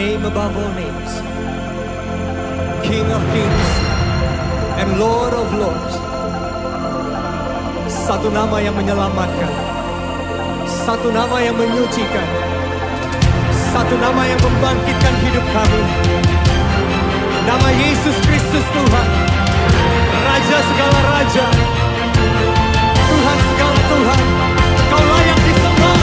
name above all names, King of kings and Lord of lords. Satu nama yang menyelamatkan, satu nama yang menyucikan, satu nama yang membangkitkan hidup kami. Nama Yesus Kristus Tuhan, Raja segala raja, Tuhan segala Tuhan. Kau layak disembah.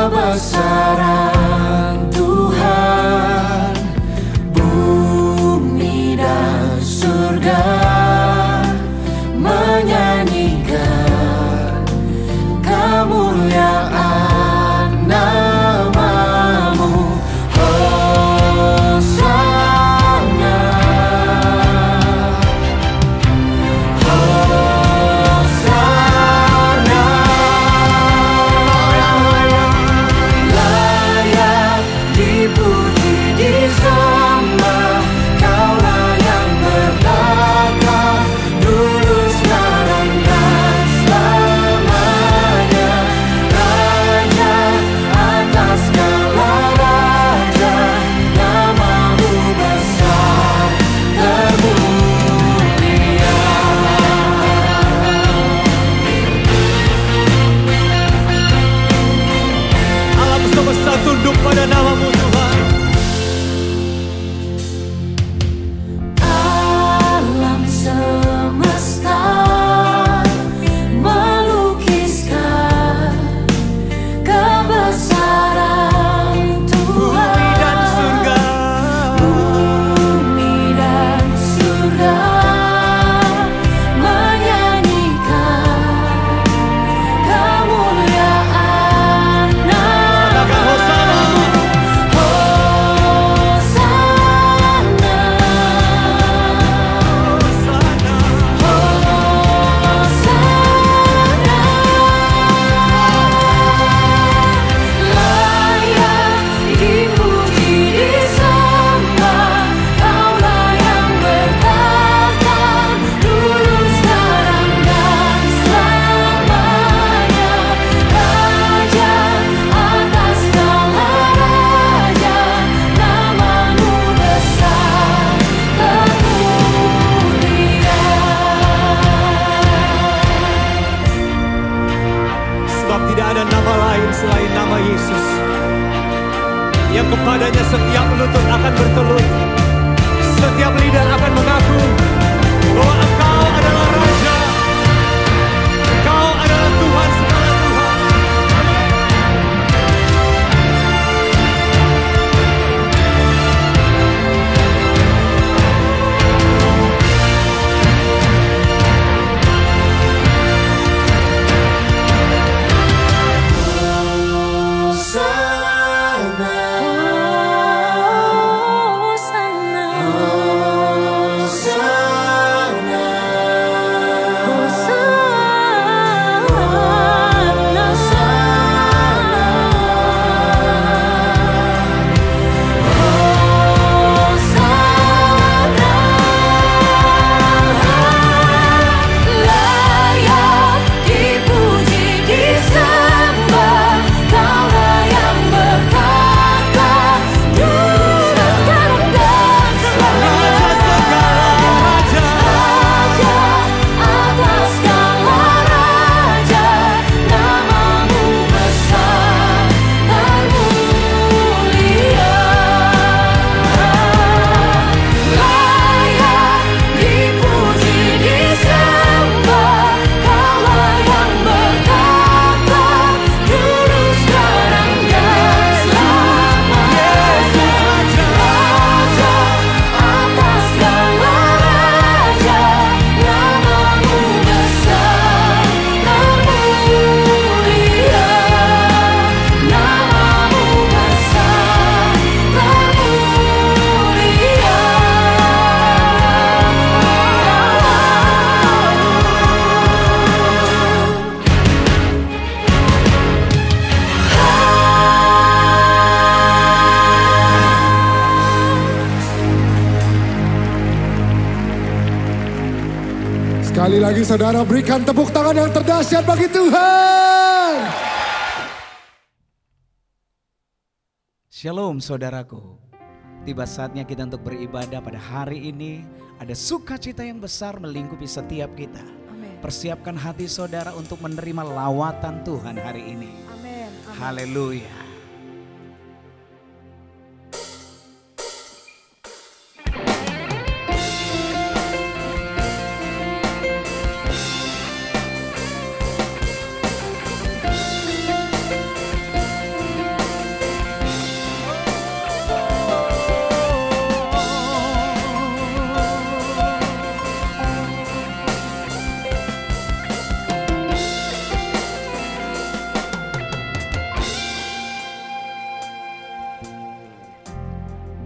Kebesaran Tuhan, bumi dan surga menyanyikan kemuliaan nama-Mu. Hosana, Hosana. Dipuji, disembah, Kaulah yang bertata, dulu, sekarang, dan selamanya. Raja atas segala raja, nama-Mu besar termulia. Alam semesta tunduk pada nama-Mu Tuhan. Alam semesta melukiskan kebesaran Tuhan. Bumi dan surga, Bumi dan surga menyanyikan kemuliaan katakan Hosana. Hosana, layak dipuji, disembah, Kaulah yang bertata, dulu, sekarang, dan selamanya. Raja atas segala raja, nama-Mu besar termulia. Sebab tidak ada nama lain selain nama Yesus, yang kepadanya setiap lutut akan bertelur, setiap lidah akan mengaku bahwa Engkau adalah Raja, Engkau adalah Tuhan segala Tuhan. Hosana, Hosana. Sekali lagi saudara berikan tepuk tangan yang terdahsyat bagi Tuhan. Shalom saudaraku. Tiba saatnya kita untuk beribadah pada hari ini. Ada sukacita yang besar melingkupi setiap kita. Amin. Persiapkan hati saudara untuk menerima lawatan Tuhan hari ini. Amin. Haleluya.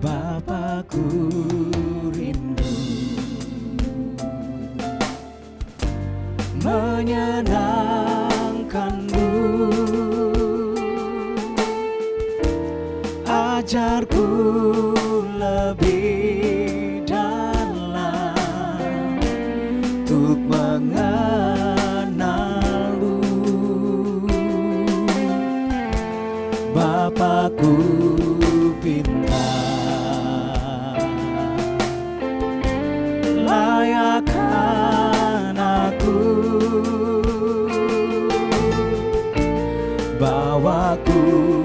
Bapakku rindu menyenangkanmu, ajarku lebih dalam untuk mengenalmu. Bapakku pintar, layakkan aku, bawaku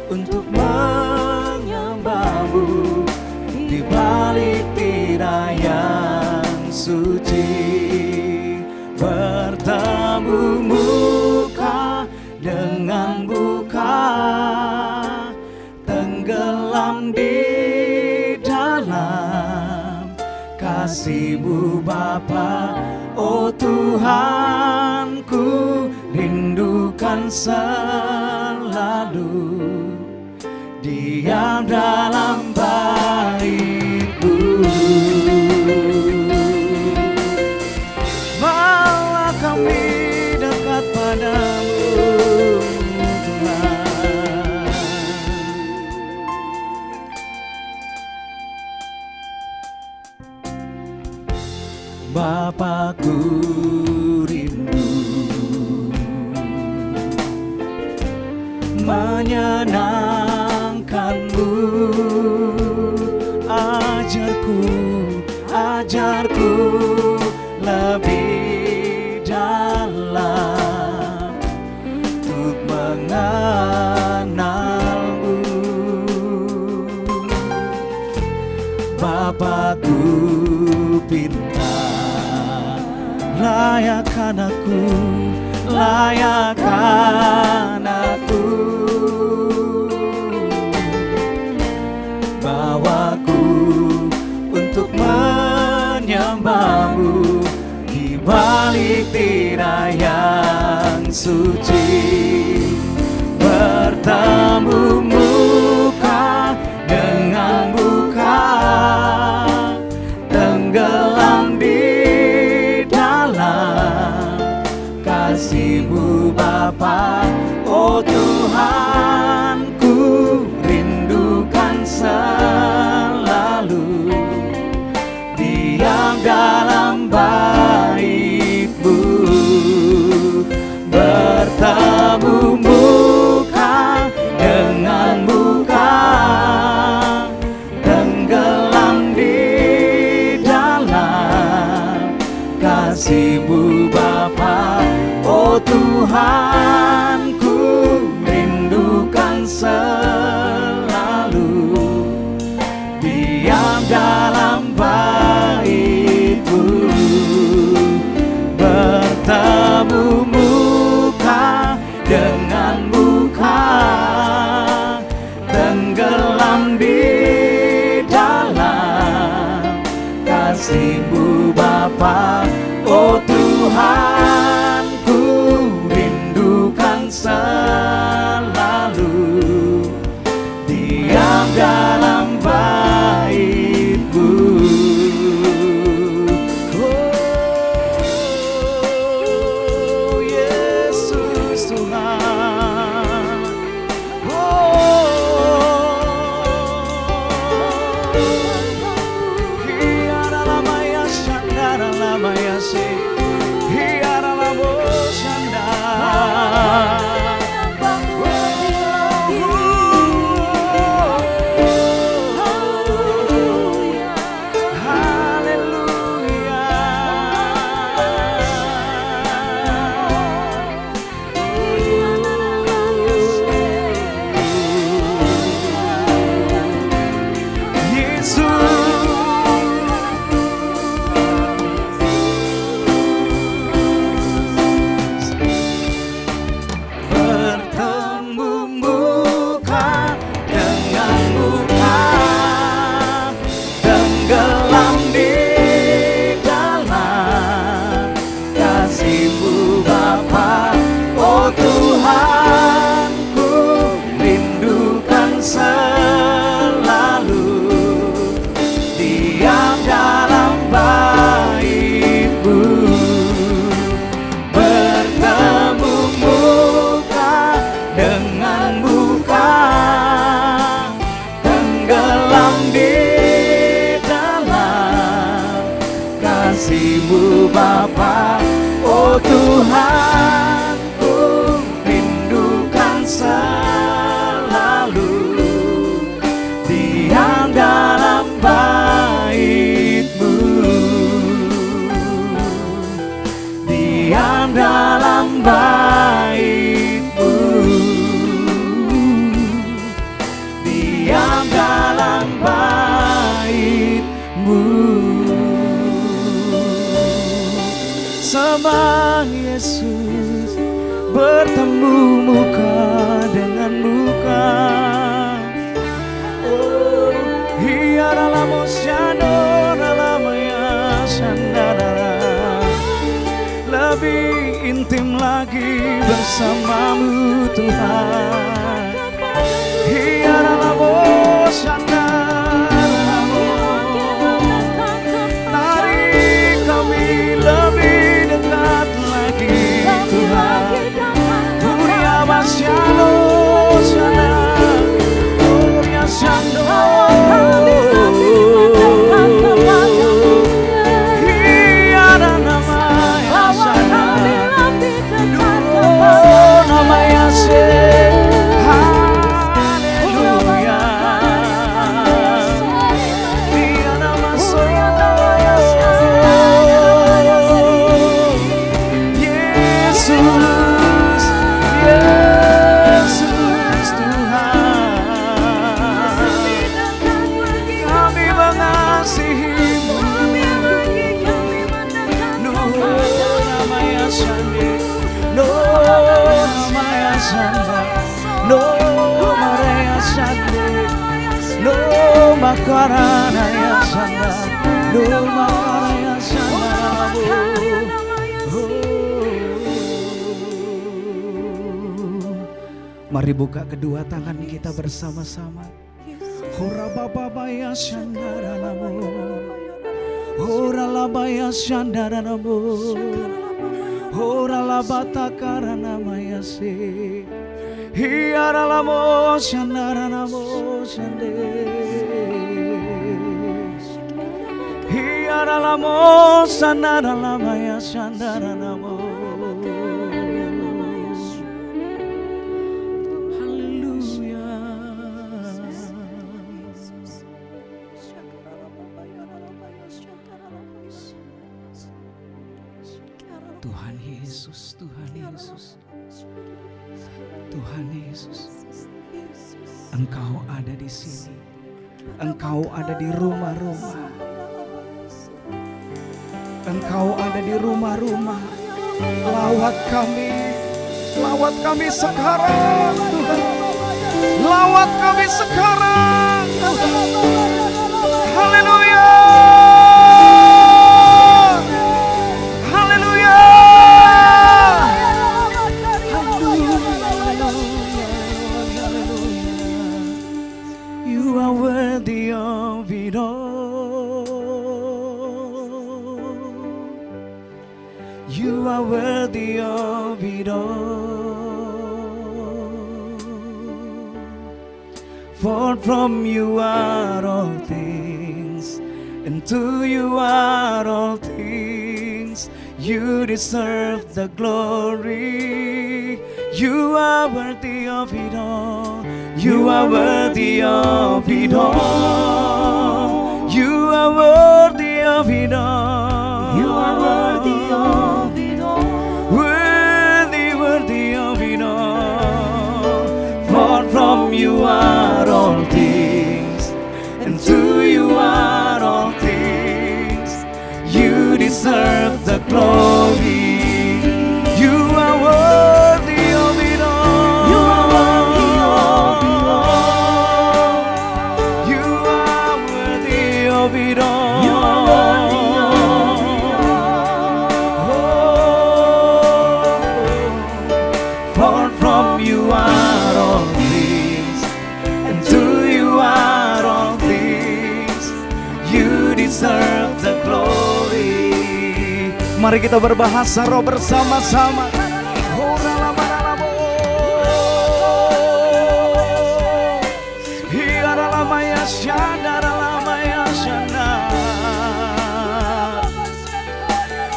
untuk menyembahmu di balik tirai yang suci, bertemu muka dengan buka, tenggelam di dalam kasih-Mu Bapa. Oh Tuhanku, rindukan selalu diam dalam bait-Mu. Bawa kami dekat padamu Tuhan. Bapakku rindu menyenangkanmu, ajarku lebih dalam untuk mengenalmu. Bapakku pintar, layakkan aku, bawaku untuk menyembahmu di balik tirai yang suci, bertemu muka dengan buka, tenggelam di dalam kasih-Mu Bapa. Oh Tuhanku, rindukan selalu diam dalam bait-Mu, bertemu Yesus, bertemu muka dengan muka. Oh, hiara mosyano dalamaya sandara, lebih intim lagi bersamamu Tuhan. Hiara mosyano, tarik kami lebih dekat lagi Tuhan. Dunia masyano sana, dunia syando. Hiara namaya sana, namanya se, haleluya. Dia nama Yesus, Yesus Tuhan, kami mengasihimu. Nuh namanya Sandi, Nuh namanya Sanda, Nuh Maria Sandi, Nuh Makarana ya Sanda, Nuh Makarana Sanda. Mari buka kedua tangan kita bersama-sama. Hora baba ya shandara namo, hora laba ya shandara namo, hora laba takara namaya se, hiara lamo shandara namo shande, hiara lamo shandara lamaya shandara namo. Tuhan Yesus, Tuhan Yesus, Tuhan Yesus, Engkau ada di sini, Engkau ada di rumah-rumah, Engkau ada di rumah-rumah. Lawat kami sekarang Tuhan, lawat kami sekarang Tuhan. Haleluya. You are worthy of it all. You are worthy of it all. For from you are all things, and to you are all things. You deserve the glory. You are worthy of it all. You are worthy of it all. You are worthy of it all. You are worthy of it all. Worthy, worthy of it all. For from you are all things, and to you are all things. You deserve the glory. You are worthy of it all. You are worthy of it all. You are worthy of it all. You are worthy of it all. For from you are all things, and to you are all things. You deserve the glory. Mari kita berbahasa roh bersama-sama.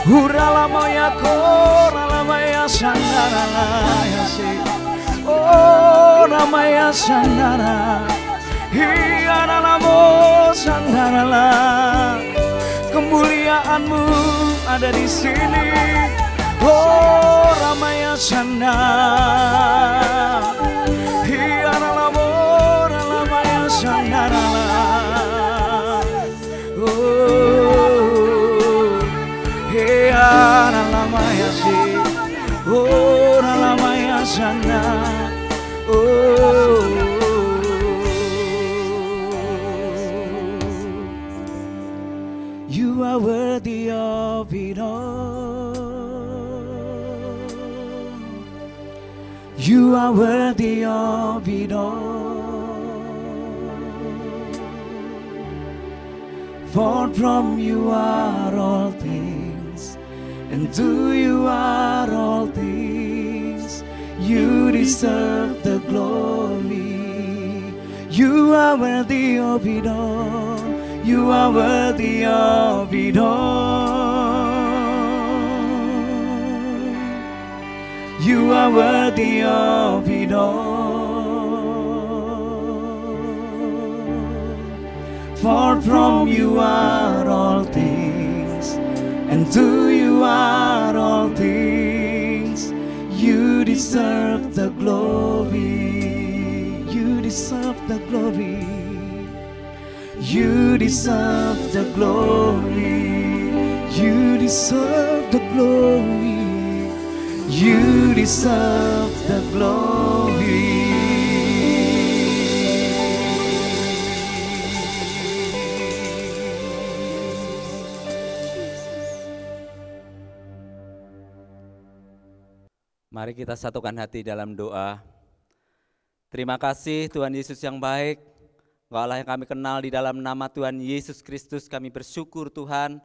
Huralamaya koralamaya sandaralaya si, oh namaya sandara, hiaralamo sandarala. Kemuliaanmu ada di sini, oh ramaya sandara, hiaralamo ralamaya sandarala. Oh hiaralamaya sederhana. Oh, you are worthy of it all. You are worthy of it all. For from you are all things, and to you are all things. You deserve the glory. You are worthy of it all. You are worthy of it all. You are worthy of it all. For from you are all things, and to you are all things. You deserve the glory. You deserve the glory. You deserve the glory. You deserve the glory. You deserve the glory. Mari kita satukan hati dalam doa. Terima kasih Tuhan Yesus yang baik. Engkau Allah yang kami kenal, di dalam nama Tuhan Yesus Kristus kami bersyukur Tuhan.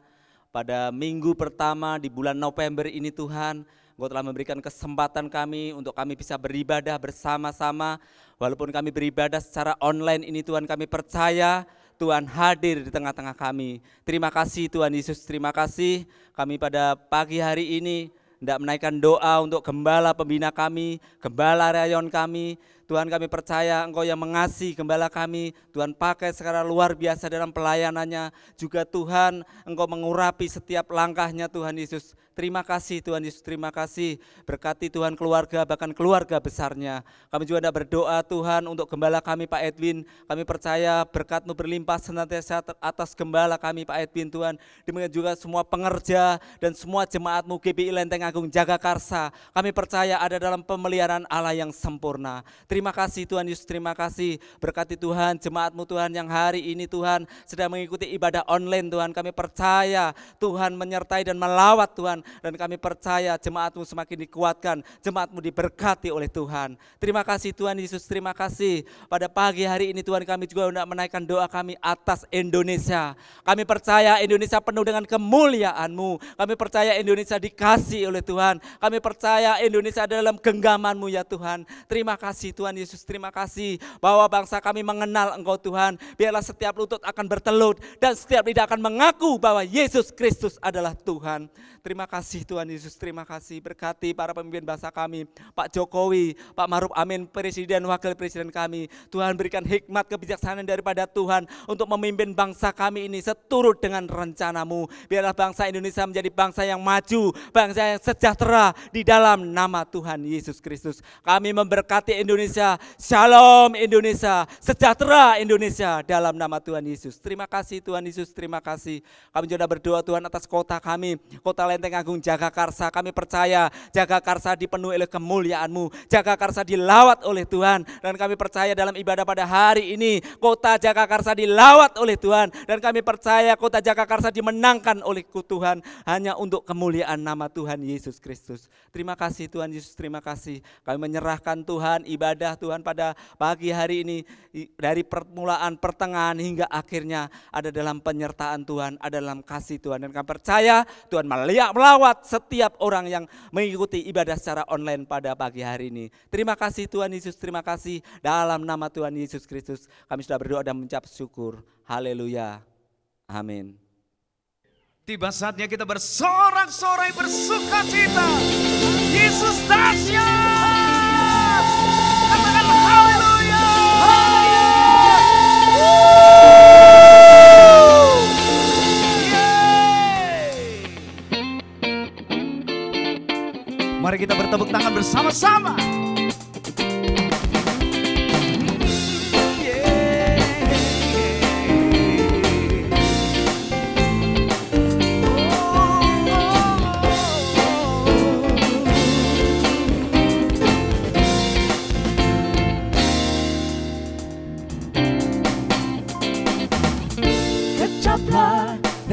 Pada minggu pertama di bulan November ini Tuhan, Engkau telah memberikan kesempatan kami untuk kami bisa beribadah bersama-sama. Walaupun kami beribadah secara online ini Tuhan, kami percaya Tuhan hadir di tengah-tengah kami. Terima kasih Tuhan Yesus, terima kasih. Kami pada pagi hari ini hendak menaikkan doa untuk gembala pembina kami, gembala rayon kami. Tuhan, kami percaya Engkau yang mengasihi gembala kami. Tuhan pakai secara luar biasa dalam pelayanannya. Juga Tuhan, Engkau mengurapi setiap langkahnya Tuhan Yesus. Terima kasih Tuhan Yesus, terima kasih. Berkati Tuhan keluarga, bahkan keluarga besarnya. Kami juga hendak berdoa Tuhan untuk gembala kami Pak Edwin. Kami percaya berkat-Mu berlimpah senantiasa atas gembala kami Pak Edwin Tuhan. Demikian juga semua pengerja dan semua jemaat-Mu GPI Lenteng Agung Jagakarsa. Kami percaya ada dalam pemeliharaan Allah yang sempurna. Terima kasih Tuhan Yesus, terima kasih. Berkati Tuhan jemaat-Mu Tuhan yang hari ini Tuhan sedang mengikuti ibadah online Tuhan. Kami percaya Tuhan menyertai dan melawat Tuhan. Dan kami percaya jemaat-Mu semakin dikuatkan, jemaat-Mu diberkati oleh Tuhan. Terima kasih Tuhan Yesus, terima kasih. Pada pagi hari ini Tuhan, kami juga hendak menaikkan doa kami atas Indonesia. Kami percaya Indonesia penuh dengan kemuliaan-Mu. Kami percaya Indonesia dikasihi oleh Tuhan. Kami percaya Indonesia dalam genggaman-Mu ya Tuhan. Terima kasih Tuhan Yesus, terima kasih bahwa bangsa kami mengenal Engkau Tuhan. Biarlah setiap lutut akan bertelut dan setiap lidah akan mengaku bahwa Yesus Kristus adalah Tuhan. Terima kasih Tuhan Yesus, terima kasih. Berkati para pemimpin bangsa kami, Pak Jokowi, Pak Maruf Amin, Presiden, Wakil Presiden kami. Tuhan berikan hikmat kebijaksanaan daripada Tuhan untuk memimpin bangsa kami ini seturut dengan rencana-Mu. Biarlah bangsa Indonesia menjadi bangsa yang maju, bangsa yang sejahtera di dalam nama Tuhan Yesus Kristus. Kami memberkati Indonesia, Shalom Indonesia, sejahtera Indonesia dalam nama Tuhan Yesus. Terima kasih Tuhan Yesus, terima kasih. Kami juga berdoa Tuhan atas kota kami, Kota Lenteng Agung Jagakarsa. Kami percaya Jagakarsa dipenuhi oleh kemuliaan-Mu, Jagakarsa dilawat oleh Tuhan. Dan kami percaya dalam ibadah pada hari ini kota Jagakarsa dilawat oleh Tuhan. Dan kami percaya kota Jagakarsa dimenangkan oleh Tuhan hanya untuk kemuliaan nama Tuhan Yesus Kristus. Terima kasih Tuhan Yesus, terima kasih. Kami menyerahkan Tuhan ibadah Tuhan pada pagi hari ini, dari permulaan, pertengahan hingga akhirnya ada dalam penyertaan Tuhan, ada dalam kasih Tuhan. Dan kami percaya Tuhan melawat setiap orang yang mengikuti ibadah secara online pada pagi hari ini. Terima kasih Tuhan Yesus, terima kasih. Dalam nama Tuhan Yesus Kristus kami sudah berdoa dan mengucap syukur. Haleluya. Amin. Tiba saatnya kita bersorak-sorai bersuka cita. Yesus dahsyat. Katakan haleluya. Mari kita bertepuk tangan bersama-sama.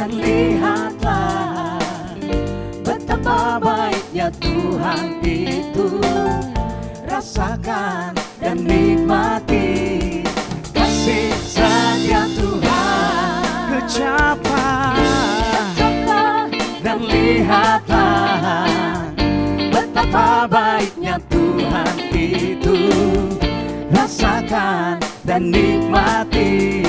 dan lihatlah betapa baiknya Tuhan itu. Rasakan dan nikmati kasih setia Tuhan. Kecaplah dan lihatlah betapa baiknya Tuhan itu. Rasakan dan nikmati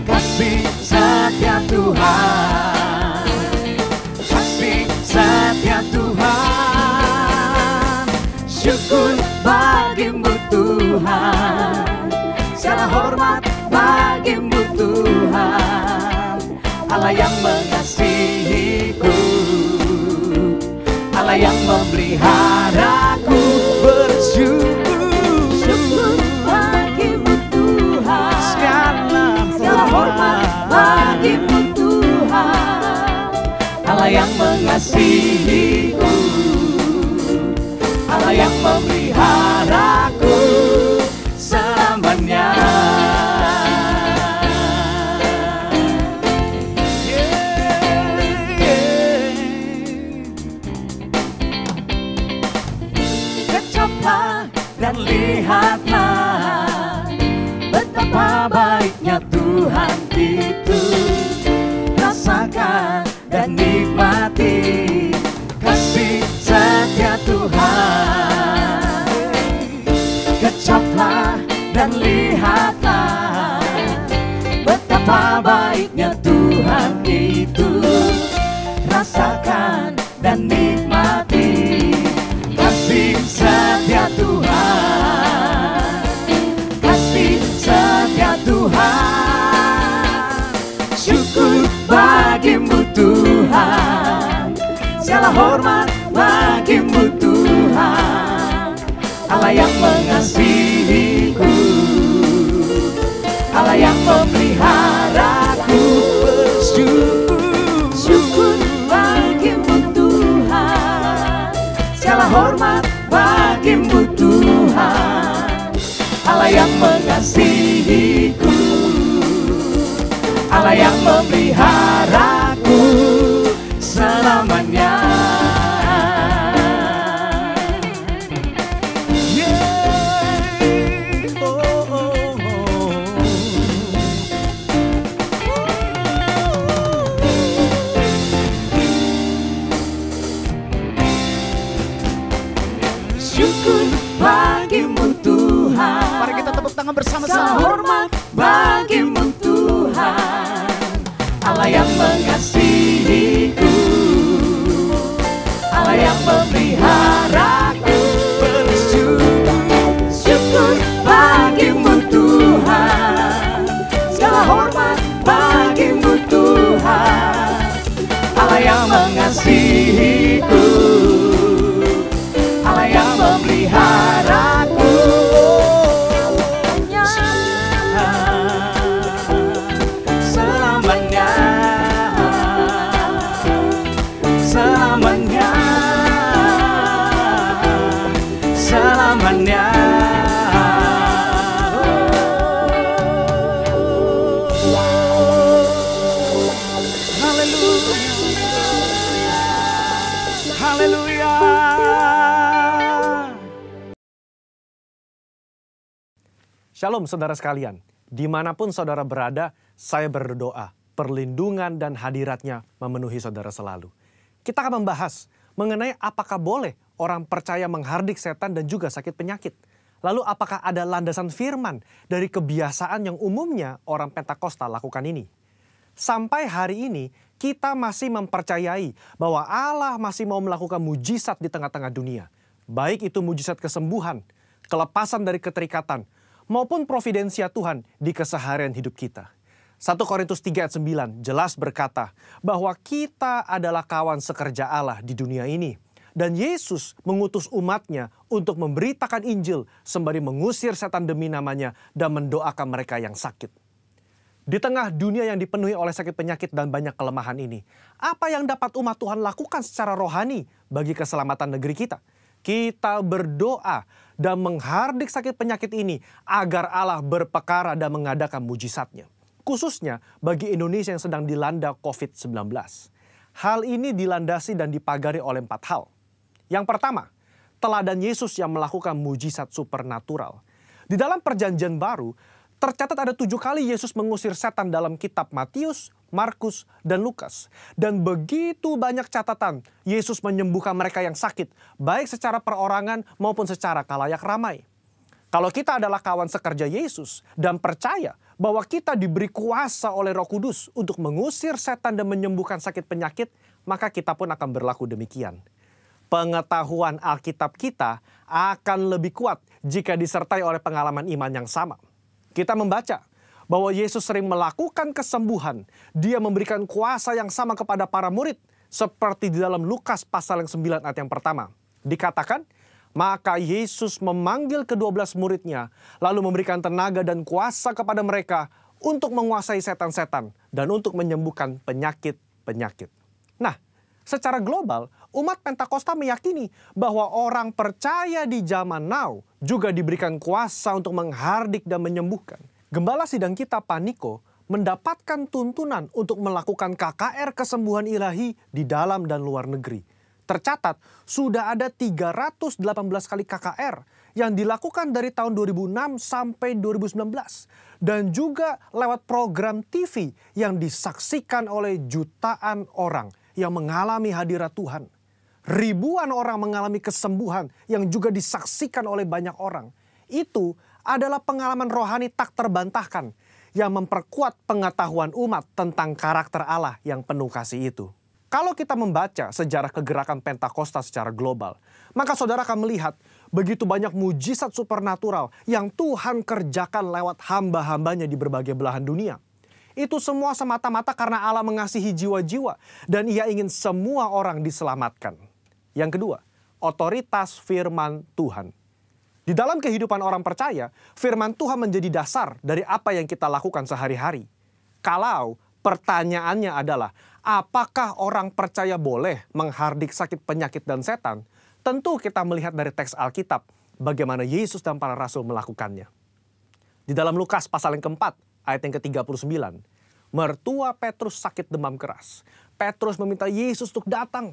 kasih setia Tuhan. Kasih setia Tuhan. Syukur bagimu Tuhan. Segala hormat bagimu Tuhan. Allah yang mengasihiku, Allah yang memeliharaku. Bersyukur, Syukur bagimu Tuhan. segala hormat bagimu Tuhan. Allah yang mengasihiku, Allah yang memeliharaku selamanya. Kecaplah dan lihatlah betapa baiknya Tuhan itu. Rasakan dan nikmati kasih setia Tuhan. Kecaplah dan lihatlah betapa baiknya Tuhan itu. Rasakan dan nikmati kasih setia Tuhan. Kasih setia Tuhan. Syukur bagimu Tuhan. Segala hormat bagimu Tuhan. Allah yang mengasihiku, Allah yang memeliharaku. Bersyukur, Syukur bagimu Tuhan. segala hormat bagimu Tuhan. Allah yang mengasihiku, Allah yang memeliharaku selamanya. Yeah. Oh, oh, oh. Syukur bagimu Tuhan. Mari kita tepuk tangan Segala bersama-sama. hormat bagimu Tuhan. Allah yang mengasihiku, Allah yang memeliharaku. Bersyukur, syukur bagimu Tuhan. Segala hormat bagimu Tuhan. Allah yang mengasihiku, Allah yang memeliharaku selamanya, selamanya, selamanya. Haleluya, haleluya. Shalom saudara sekalian, dimanapun saudara berada, saya berdoa perlindungan dan hadiratnya memenuhi saudara selalu. Kita akan membahas mengenai apakah boleh orang percaya menghardik setan dan juga sakit penyakit. Lalu apakah ada landasan firman dari kebiasaan yang umumnya orang Pentakosta lakukan ini? Sampai hari ini kita masih mempercayai bahwa Allah masih mau melakukan mujizat di tengah-tengah dunia. Baik itu mujizat kesembuhan, kelepasan dari keterikatan, maupun providensia Tuhan di keseharian hidup kita. 1 Korintus 3 ayat 9 jelas berkata bahwa kita adalah kawan sekerja Allah di dunia ini. Dan Yesus mengutus umatnya untuk memberitakan Injil sembari mengusir setan demi namanya dan mendoakan mereka yang sakit. Di tengah dunia yang dipenuhi oleh sakit penyakit dan banyak kelemahan ini, apa yang dapat umat Tuhan lakukan secara rohani bagi keselamatan negeri kita? Kita berdoa dan menghardik sakit penyakit ini agar Allah berpekara dan mengadakan mujizatnya. khususnya bagi Indonesia yang sedang dilanda COVID-19. Hal ini dilandasi dan dipagari oleh 4 hal. Yang pertama, teladan Yesus yang melakukan mujizat supernatural. Di dalam Perjanjian Baru, tercatat ada 7 kali Yesus mengusir setan dalam kitab Matius, Markus, dan Lukas. Dan begitu banyak catatan Yesus menyembuhkan mereka yang sakit, baik secara perorangan maupun secara kalayak ramai. Kalau kita adalah kawan sekerja Yesus dan percaya bahwa kita diberi kuasa oleh Roh Kudus untuk mengusir setan dan menyembuhkan sakit penyakit, maka kita pun akan berlaku demikian. Pengetahuan Alkitab kita akan lebih kuat jika disertai oleh pengalaman iman yang sama. Kita membaca bahwa Yesus sering melakukan kesembuhan. Dia memberikan kuasa yang sama kepada para murid. Seperti di dalam Lukas pasal yang 9 ayat yang pertama. Dikatakan, maka Yesus memanggil ke-12 muridnya, lalu memberikan tenaga dan kuasa kepada mereka untuk menguasai setan-setan dan untuk menyembuhkan penyakit-penyakit. Nah, secara global, umat Pentakosta meyakini bahwa orang percaya di zaman now juga diberikan kuasa untuk menghardik dan menyembuhkan. Gembala sidang kita, Pak Niko, mendapatkan tuntunan untuk melakukan KKR kesembuhan ilahi di dalam dan luar negeri. Tercatat, sudah ada 318 kali KKR yang dilakukan dari tahun 2006 sampai 2019. Dan juga lewat program TV yang disaksikan oleh jutaan orang yang mengalami hadirat Tuhan. Ribuan orang mengalami kesembuhan yang juga disaksikan oleh banyak orang. Itu adalah pengalaman rohani tak terbantahkan yang memperkuat pengetahuan umat tentang karakter Allah yang penuh kasih itu. Kalau kita membaca sejarah kegerakan Pentakosta secara global, maka saudara akan melihat begitu banyak mujizat supernatural yang Tuhan kerjakan lewat hamba-hambanya di berbagai belahan dunia. Itu semua semata-mata karena Allah mengasihi jiwa-jiwa dan Ia ingin semua orang diselamatkan. Yang kedua, otoritas firman Tuhan. Di dalam kehidupan orang percaya, firman Tuhan menjadi dasar dari apa yang kita lakukan sehari-hari. Kalau pertanyaannya adalah, apakah orang percaya boleh menghardik sakit penyakit dan setan? Tentu kita melihat dari teks Alkitab bagaimana Yesus dan para rasul melakukannya. Di dalam Lukas pasal yang keempat, ayat yang ke-39, mertua Petrus sakit demam keras. Petrus meminta Yesus untuk datang.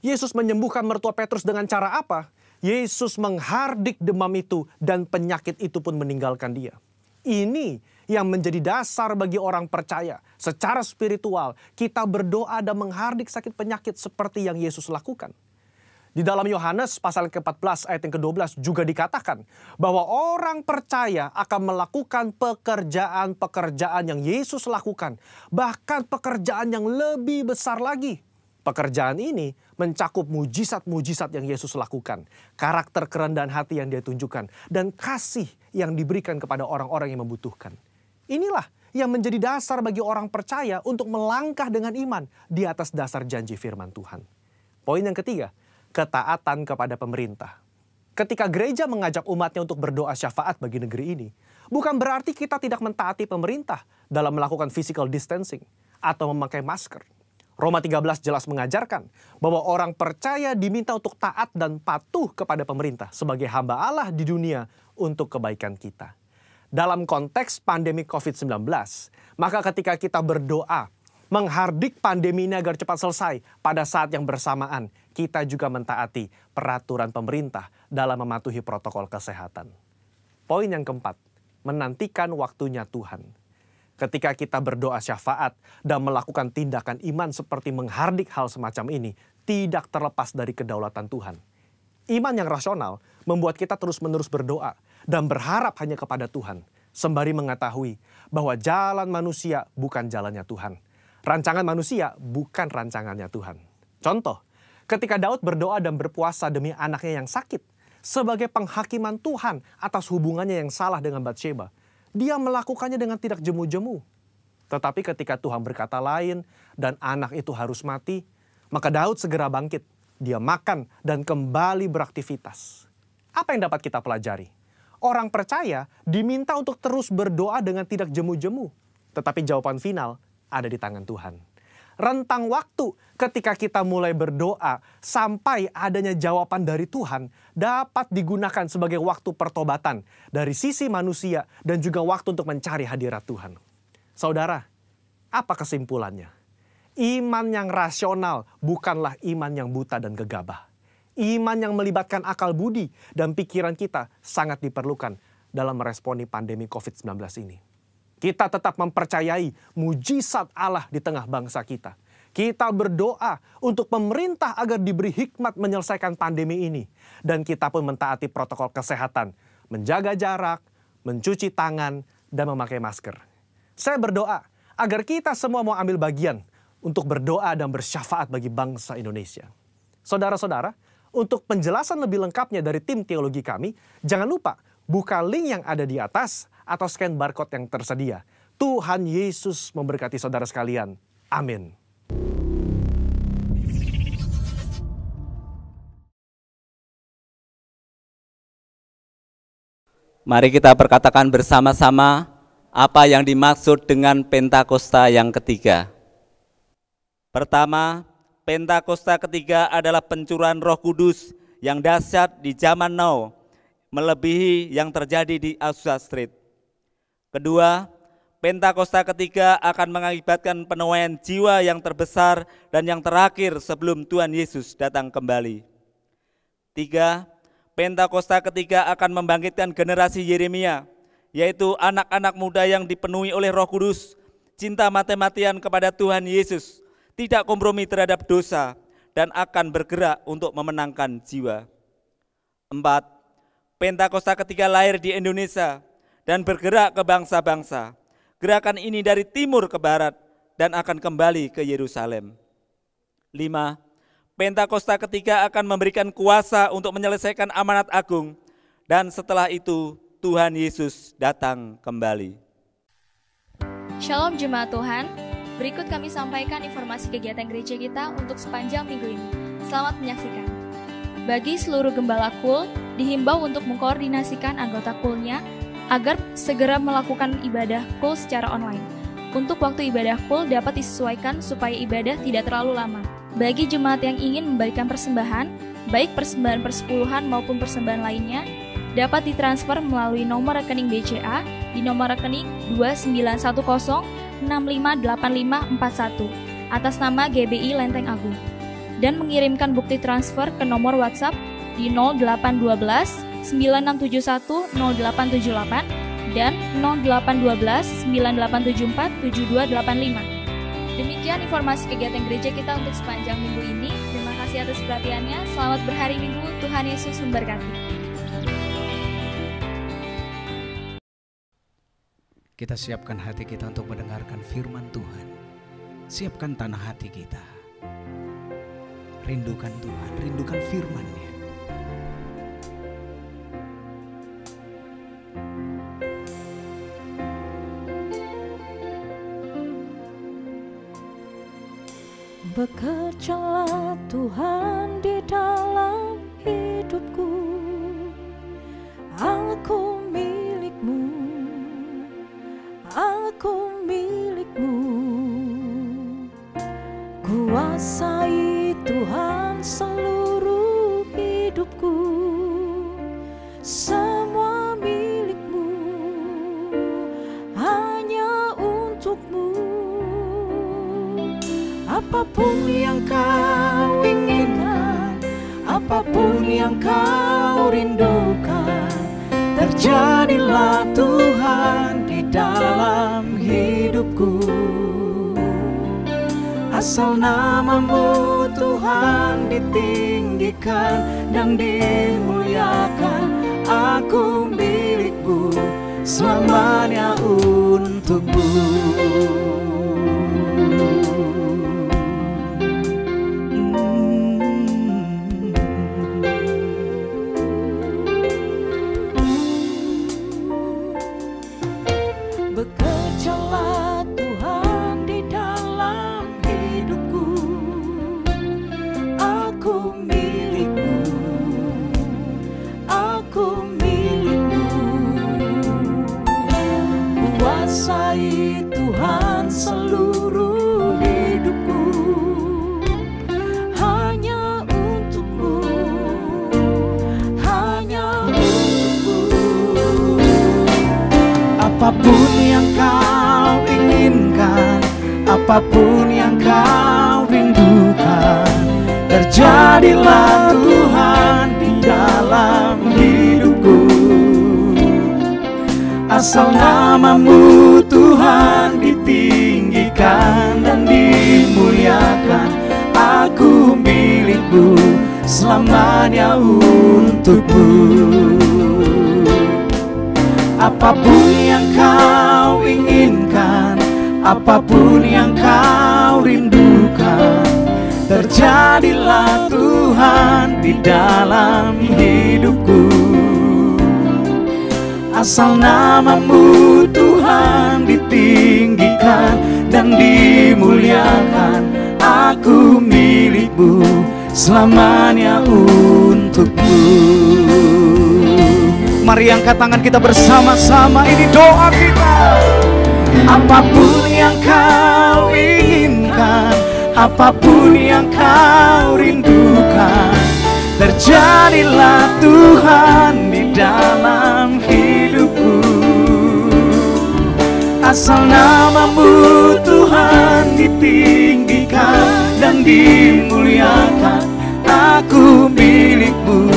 Yesus menyembuhkan mertua Petrus dengan cara apa? Yesus menghardik demam itu dan penyakit itu pun meninggalkan dia. Ini yang menjadi dasar bagi orang percaya. Secara spiritual, kita berdoa dan menghardik sakit penyakit seperti yang Yesus lakukan. Di dalam Yohanes pasal ke-14 ayat yang ke-12 juga dikatakan bahwa orang percaya akan melakukan pekerjaan-pekerjaan yang Yesus lakukan. Bahkan pekerjaan yang lebih besar lagi. Pekerjaan ini mencakup mujizat-mujizat yang Yesus lakukan. Karakter kerendahan hati yang Dia tunjukkan. Dan kasih yang diberikan kepada orang-orang yang membutuhkan. Inilah yang menjadi dasar bagi orang percaya untuk melangkah dengan iman di atas dasar janji firman Tuhan. Poin yang ketiga, ketaatan kepada pemerintah. Ketika gereja mengajak umatnya untuk berdoa syafaat bagi negeri ini, bukan berarti kita tidak mentaati pemerintah dalam melakukan physical distancing atau memakai masker. Roma 13 jelas mengajarkan bahwa orang percaya diminta untuk taat dan patuh kepada pemerintah sebagai hamba Allah di dunia untuk kebaikan kita. Dalam konteks pandemi COVID-19, maka ketika kita berdoa menghardik pandemi ini agar cepat selesai, pada saat yang bersamaan kita juga mentaati peraturan pemerintah dalam mematuhi protokol kesehatan. Poin yang keempat, menantikan waktunya Tuhan. Ketika kita berdoa syafaat dan melakukan tindakan iman seperti menghardik hal semacam ini, tidak terlepas dari kedaulatan Tuhan. Iman yang rasional membuat kita terus-menerus berdoa dan berharap hanya kepada Tuhan, sembari mengetahui bahwa jalan manusia bukan jalannya Tuhan. Rancangan manusia bukan rancangannya Tuhan. Contoh, ketika Daud berdoa dan berpuasa demi anaknya yang sakit, sebagai penghakiman Tuhan atas hubungannya yang salah dengan Batsheba, dia melakukannya dengan tidak jemu-jemu. Tetapi ketika Tuhan berkata lain dan anak itu harus mati, maka Daud segera bangkit. Dia makan dan kembali beraktivitas. Apa yang dapat kita pelajari? Orang percaya diminta untuk terus berdoa dengan tidak jemu-jemu. Tetapi jawaban final ada di tangan Tuhan. Rentang waktu ketika kita mulai berdoa sampai adanya jawaban dari Tuhan dapat digunakan sebagai waktu pertobatan dari sisi manusia dan juga waktu untuk mencari hadirat Tuhan. Saudara, apa kesimpulannya? Iman yang rasional bukanlah iman yang buta dan gegabah. Iman yang melibatkan akal budi dan pikiran kita sangat diperlukan dalam meresponi pandemi COVID-19 ini. Kita tetap mempercayai mujizat Allah di tengah bangsa kita. Kita berdoa untuk pemerintah agar diberi hikmat menyelesaikan pandemi ini. Dan kita pun mentaati protokol kesehatan, menjaga jarak, mencuci tangan, dan memakai masker. Saya berdoa agar kita semua mau ambil bagian untuk berdoa dan bersyafaat bagi bangsa Indonesia. Saudara-saudara, untuk penjelasan lebih lengkapnya dari tim teologi kami, jangan lupa buka link yang ada di atas atau scan barcode yang tersedia. Tuhan Yesus memberkati saudara sekalian. Amin. Mari kita perkatakan bersama-sama apa yang dimaksud dengan Pentakosta yang ketiga. Pertama, Pentakosta ketiga adalah pencurahan Roh Kudus yang dahsyat di zaman now, melebihi yang terjadi di Azusa Street. Kedua, Pentakosta ketiga akan mengakibatkan penuaian jiwa yang terbesar dan yang terakhir sebelum Tuhan Yesus datang kembali. Tiga, Pentakosta ketiga akan membangkitkan generasi Yeremia, yaitu anak-anak muda yang dipenuhi oleh Roh Kudus, cinta mati-matian kepada Tuhan Yesus, tidak kompromi terhadap dosa, dan akan bergerak untuk memenangkan jiwa. 4. Pentakosta ketiga lahir di Indonesia dan bergerak ke bangsa-bangsa. Gerakan ini dari timur ke barat dan akan kembali ke Yerusalem. 5. Pentakosta ketiga akan memberikan kuasa untuk menyelesaikan amanat agung, dan setelah itu Tuhan Yesus datang kembali. Shalom jemaat Tuhan. Berikut kami sampaikan informasi kegiatan gereja kita untuk sepanjang minggu ini. Selamat menyaksikan. Bagi seluruh gembala KUL, dihimbau untuk mengkoordinasikan anggota KUL-nya agar segera melakukan ibadah KUL secara online. Untuk waktu ibadah KUL dapat disesuaikan supaya ibadah tidak terlalu lama. Bagi jemaat yang ingin memberikan persembahan, baik persembahan persepuluhan maupun persembahan lainnya, dapat ditransfer melalui nomor rekening BCA di nomor rekening 2910658541 atas nama GBI Lenteng Agung dan mengirimkan bukti transfer ke nomor WhatsApp di 0812 9671 0878 dan 0812 9874 7285. Demikian informasi kegiatan gereja kita untuk sepanjang minggu ini. Terima kasih atas perhatiannya. Selamat berhari Minggu. Tuhan Yesus memberkati. Kita siapkan hati kita untuk mendengarkan firman Tuhan. Siapkan tanah hati kita. Rindukan Tuhan, rindukan firman-Nya. Bekerjalah Tuhan di dalam hidupku. Aku milik-Mu, aku milik-Mu. Kuasai Tuhan seluruh hidupku. Semua milik-Mu, hanya untuk-Mu. Apapun yang kau inginkan, apapun yang kau rindukan, terjadilah Tuhan di dalam hidupku. Asal nama-Mu Tuhan ditinggikan dan dimuliakan. Aku milik-Mu, selamanya untuk-Mu. Bekerjalah Tuhan di dalam hidupku. Aku milik-Mu, aku milik-Mu. Kuasai Tuhan seluruh hidupku. Hanya untuk-Mu, hanya untuk-Mu. Apapun yang kau ingin apapun yang kau rindukan, terjadilah Tuhan di dalam hidupku. Asal namamu Tuhan ditinggikan dan dimuliakan, aku milikmu selamanya untukmu. Apapun yang kau inginkan, apapun yang kau rindukan, terjadilah Tuhan di dalam hidupku. Asal namamu Tuhan ditinggikan dan dimuliakan, aku milikmu selamanya untukmu. Mari angkat tangan kita bersama-sama, ini doa kita. Apapun yang kau inginkan, apapun yang kau rindukan, terjadilah Tuhan di dalam hidupku. Asal namamu Tuhan ditinggikan dan dimuliakan, aku milikmu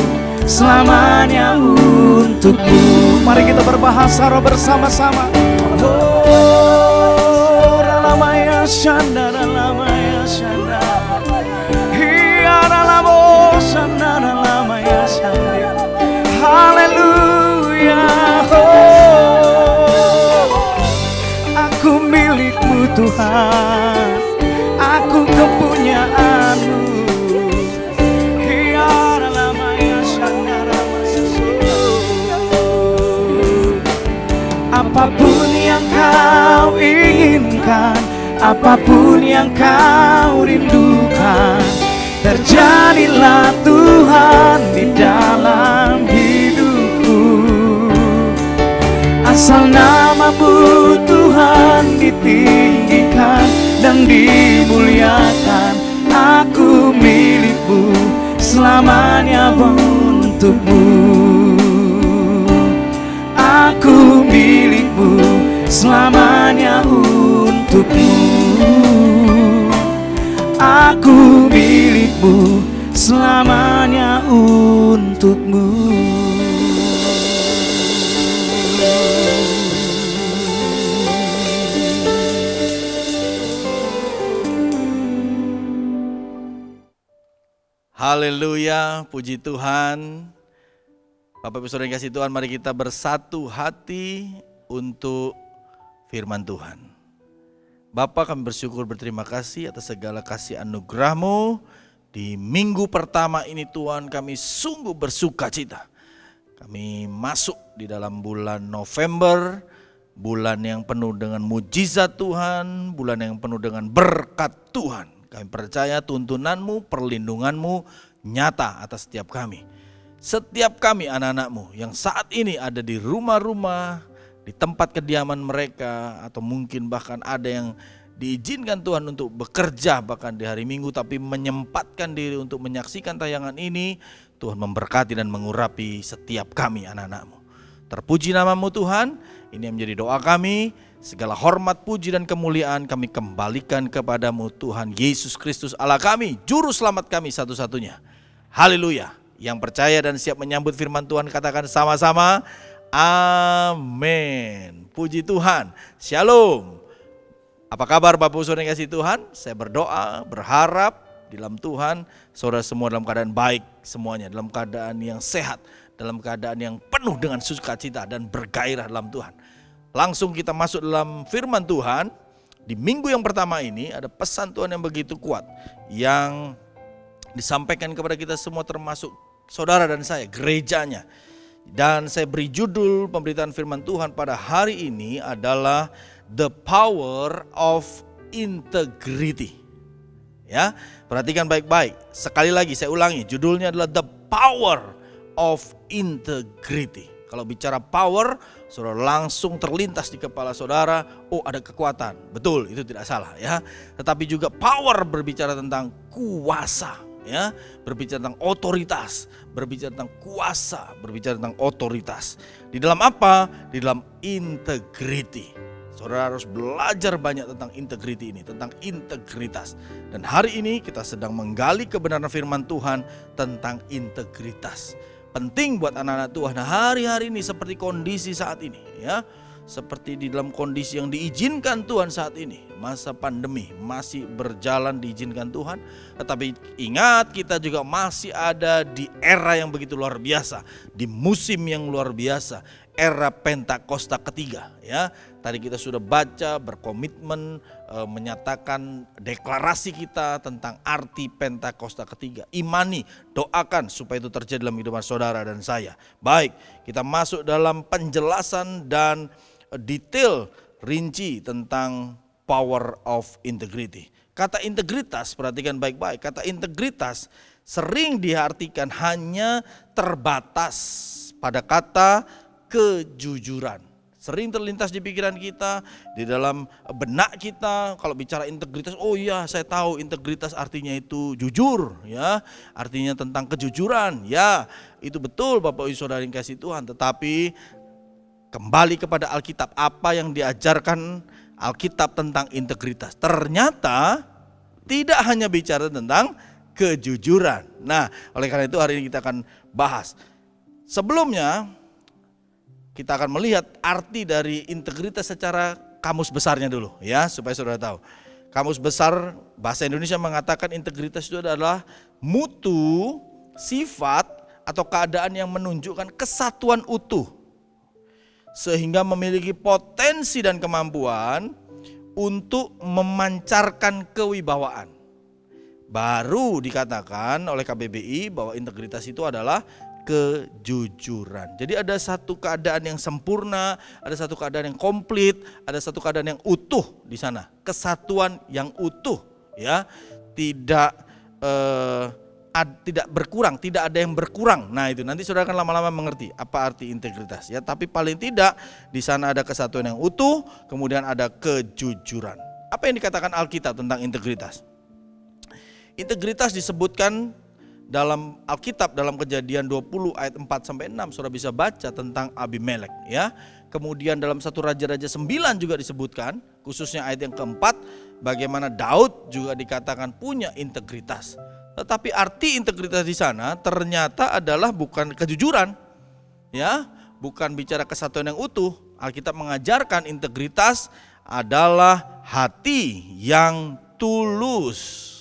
selamanya untukmu. Mari kita berbahasa roh bersama-sama. Oh, ralamaya shanda, ralamaya shanda, hiya ralamo shanda, ralamaya shanda. Haleluya. Oh, aku milikmu Tuhan, aku kepunyaanmu. Apapun yang kau inginkan, apapun yang kau rindukan, terjadilah Tuhan di dalam hidupku. Asal namamu Tuhan ditinggikan dan dimuliakan, aku milikmu selamanya untukmu. Aku milikmu selamanya untukmu. Aku milikmu selamanya untukmu. Haleluya, puji Tuhan. Bapak Ibu Saudara yang kasih Tuhan, mari kita bersatu hati untuk firman Tuhan. Bapa, kami bersyukur berterima kasih atas segala kasih anugerah-Mu. Di minggu pertama ini Tuhan, kami sungguh bersuka cita. Kami masuk di dalam bulan November, bulan yang penuh dengan mujizat Tuhan, bulan yang penuh dengan berkat Tuhan. Kami percaya tuntunan-Mu, perlindungan-Mu nyata atas setiap kami. Setiap kami anak-anak-Mu yang saat ini ada di rumah-rumah, di tempat kediaman mereka, atau mungkin bahkan ada yang diizinkan Tuhan untuk bekerja bahkan di hari Minggu, tapi menyempatkan diri untuk menyaksikan tayangan ini. Tuhan memberkati dan mengurapi setiap kami anak-anak-Mu. Terpuji nama-Mu Tuhan, ini yang menjadi doa kami. Segala hormat, puji dan kemuliaan kami kembalikan kepadamu Tuhan Yesus Kristus Allah kami, Juru Selamat kami satu-satunya. Haleluya. Yang percaya dan siap menyambut firman Tuhan katakan sama-sama, amin. Puji Tuhan. Shalom. Apa kabar Bapak Saudara yang kasih Tuhan? Saya berdoa, berharap di dalam Tuhan saudara semua dalam keadaan baik semuanya, dalam keadaan yang sehat, dalam keadaan yang penuh dengan sukacita dan bergairah dalam Tuhan. Langsung kita masuk dalam firman Tuhan. Di minggu yang pertama ini ada pesan Tuhan yang begitu kuat yang disampaikan kepada kita semua, termasuk saudara dan saya, gerejanya. Dan saya beri judul pemberitaan firman Tuhan pada hari ini adalah The Power of Integrity. Ya, perhatikan baik-baik. Sekali lagi saya ulangi, judulnya adalah The Power of Integrity. Kalau bicara power, saudara langsung terlintas di kepala saudara, oh ada kekuatan. Betul, itu tidak salah ya. Tetapi juga power berbicara tentang kuasa. Ya, berbicara tentang otoritas, berbicara tentang kuasa, berbicara tentang otoritas. Di dalam apa? Di dalam integrity. Saudara harus belajar banyak tentang integriti ini, tentang integritas. Dan hari ini kita sedang menggali kebenaran firman Tuhan tentang integritas. Penting buat anak-anak Tuhan hari-hari ini seperti kondisi saat ini ya. Seperti di dalam kondisi yang diizinkan Tuhan saat ini. Masa pandemi masih berjalan diizinkan Tuhan. Tetapi ingat, kita juga masih ada di era yang begitu luar biasa. Di musim yang luar biasa. Era Pentakosta ketiga ya. Tadi kita sudah baca, berkomitmen, menyatakan deklarasi kita tentang arti Pentakosta ketiga. Imani, doakan supaya itu terjadi dalam kehidupan saudara dan saya. Baik, kita masuk dalam penjelasan dan detail rinci tentang power of integrity. Kata integritas, perhatikan baik-baik, kata integritas sering diartikan hanya terbatas pada kata kejujuran. Sering terlintas di pikiran kita, di dalam benak kita, kalau bicara integritas, oh iya saya tahu integritas artinya itu jujur ya, artinya tentang kejujuran. Ya, itu betul Bapak Ibu Saudara yang kasih Tuhan, tetapi kembali kepada Alkitab, apa yang diajarkan Alkitab tentang integritas. Ternyata tidak hanya bicara tentang kejujuran. Nah, oleh karena itu hari ini kita akan bahas. Sebelumnya kita akan melihat arti dari integritas secara kamus besarnya dulu ya, supaya saudara tahu. Kamus besar bahasa Indonesia mengatakan integritas itu adalah mutu, sifat atau keadaan yang menunjukkan kesatuan utuh, sehingga memiliki potensi dan kemampuan untuk memancarkan kewibawaan. Baru dikatakan oleh KBBI bahwa integritas itu adalah kejujuran. Jadi ada satu keadaan yang sempurna, ada satu keadaan yang komplit, ada satu keadaan yang utuh di sana. Kesatuan yang utuh ya, tidak berkurang, tidak ada yang berkurang. Nah itu nanti saudara akan lama-lama mengerti apa arti integritas ya. Tapi paling tidak di sana ada kesatuan yang utuh, kemudian ada kejujuran. Apa yang dikatakan Alkitab tentang integritas? Integritas disebutkan dalam Alkitab dalam Kejadian 20 ayat 4 sampai 6, saudara bisa baca tentang Abimelek ya. Kemudian dalam 1 Raja-Raja 9 juga disebutkan, khususnya ayat yang keempat, bagaimana Daud juga dikatakan punya integritas. Tetapi arti integritas di sana ternyata adalah bukan kejujuran, ya, bukan bicara kesatuan yang utuh. Alkitab mengajarkan integritas adalah hati yang tulus.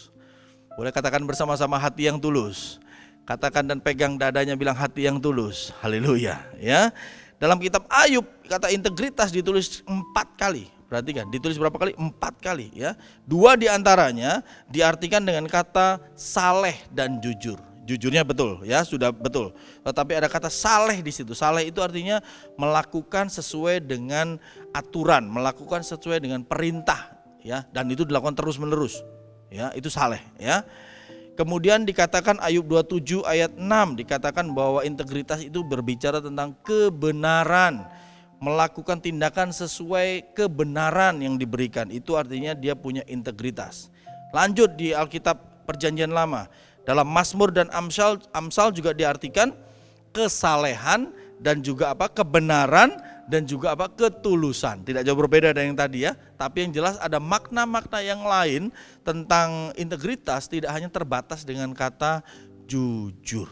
Boleh katakan bersama-sama hati yang tulus. Katakan dan pegang dadanya, bilang hati yang tulus. Haleluya, ya. Dalam kitab Ayub kata integritas ditulis 4 kali. Perhatikan, ditulis berapa kali? 4 kali ya. 2 diantaranya diartikan dengan kata saleh dan jujur. Jujurnya betul ya, sudah betul. Tetapi ada kata saleh di situ. Saleh itu artinya melakukan sesuai dengan aturan, melakukan sesuai dengan perintah ya, dan itu dilakukan terus-menerus. Ya, itu saleh ya. Kemudian dikatakan Ayub 27 ayat 6 dikatakan bahwa integritas itu berbicara tentang kebenaran. Melakukan tindakan sesuai kebenaran yang diberikan, itu artinya dia punya integritas. Lanjut di Alkitab Perjanjian Lama, dalam Mazmur dan Amsal juga diartikan kesalehan dan juga apa? Kebenaran dan juga apa? Ketulusan. Tidak jauh berbeda dari yang tadi ya, tapi yang jelas ada makna-makna yang lain tentang integritas, tidak hanya terbatas dengan kata jujur.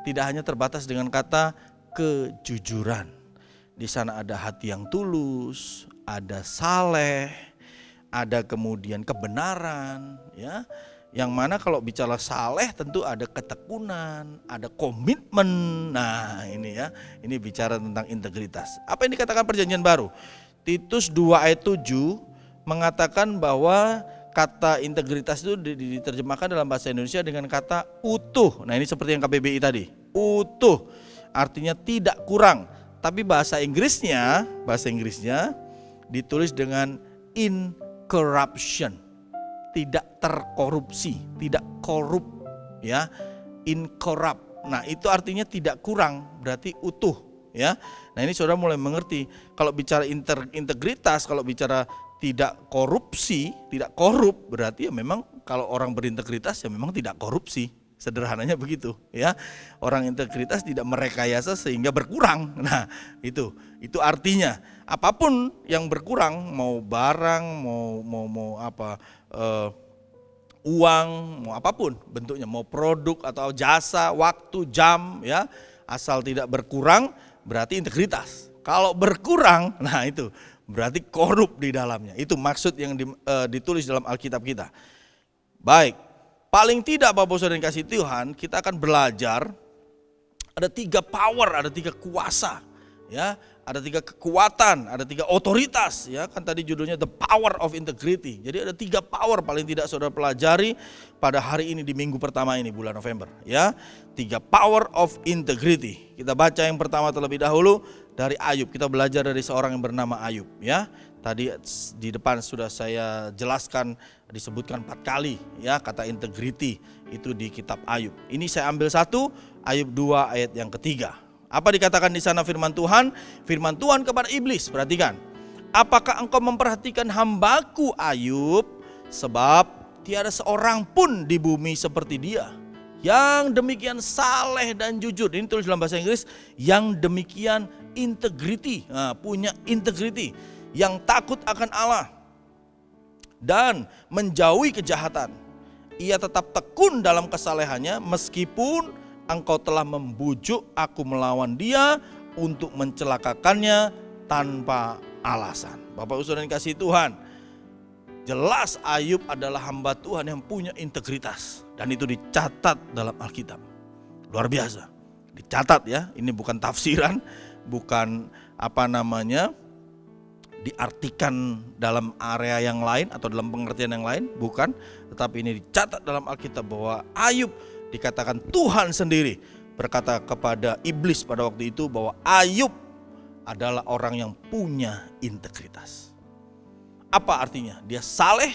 Tidak hanya terbatas dengan kata kejujuran. Di sana ada hati yang tulus, ada saleh, ada kemudian kebenaran, ya. Yang mana kalau bicara saleh tentu ada ketekunan, ada komitmen. Nah ini ya, ini bicara tentang integritas. Apa yang dikatakan Perjanjian Baru? Titus 2 ayat 7 mengatakan bahwa kata integritas itu diterjemahkan dalam bahasa Indonesia dengan kata utuh. Nah ini seperti yang KBBI tadi, utuh artinya tidak kurang. Tapi bahasa Inggrisnya ditulis dengan incorruption, tidak terkorupsi, tidak korup, ya, incorrupt. Nah itu artinya tidak kurang, berarti utuh, ya. Nah ini saudara mulai mengerti kalau bicara integritas, kalau bicara tidak korupsi, tidak korup, berarti ya memang kalau orang berintegritas ya memang tidak korupsi, Sederhananya begitu ya. Orang integritas tidak merekayasa sehingga berkurang. Nah, itu artinya apapun yang berkurang, mau barang, mau apa, uang, mau apapun bentuknya, mau produk atau jasa, waktu, jam ya, asal tidak berkurang berarti integritas. Kalau berkurang, nah itu berarti korup di dalamnya. Itu maksud yang ditulis dalam Alkitab kita. Baik. Paling tidak Bapak Saudara yang kasih Tuhan, kita akan belajar ada 3 power, ada 3 kuasa, ya, ada 3 kekuatan, ada 3 otoritas, ya, kan tadi judulnya The Power of Integrity. Jadi ada 3 power paling tidak saudara pelajari pada hari ini di minggu pertama ini bulan November, ya. 3 power of integrity. Kita baca yang pertama terlebih dahulu dari Ayub. Kita belajar dari seorang yang bernama Ayub, ya. Tadi di depan sudah saya jelaskan, disebutkan 4 kali ya kata integrity itu di kitab Ayub. Ini saya ambil 1, Ayub 2 ayat yang ketiga. Apa dikatakan di sana firman Tuhan? Firman Tuhan kepada iblis, perhatikan. Apakah engkau memperhatikan hambaku Ayub? Sebab tiada seorang pun di bumi seperti dia, yang demikian saleh dan jujur. Ini tulis dalam bahasa Inggris, yang demikian integrity, punya integrity, yang takut akan Allah dan menjauhi kejahatan. Ia tetap tekun dalam kesalehannya meskipun engkau telah membujuk aku melawan dia untuk mencelakakannya tanpa alasan. Bapak Saudara yang kasih Tuhan, jelas Ayub adalah hamba Tuhan yang punya integritas dan itu dicatat dalam Alkitab. Luar biasa. Dicatat ya, ini bukan tafsiran, bukan diartikan dalam area yang lain atau dalam pengertian yang lain, bukan, tetapi ini dicatat dalam Alkitab bahwa Ayub dikatakan Tuhan sendiri berkata kepada iblis pada waktu itu bahwa Ayub adalah orang yang punya integritas. Apa artinya? Dia saleh,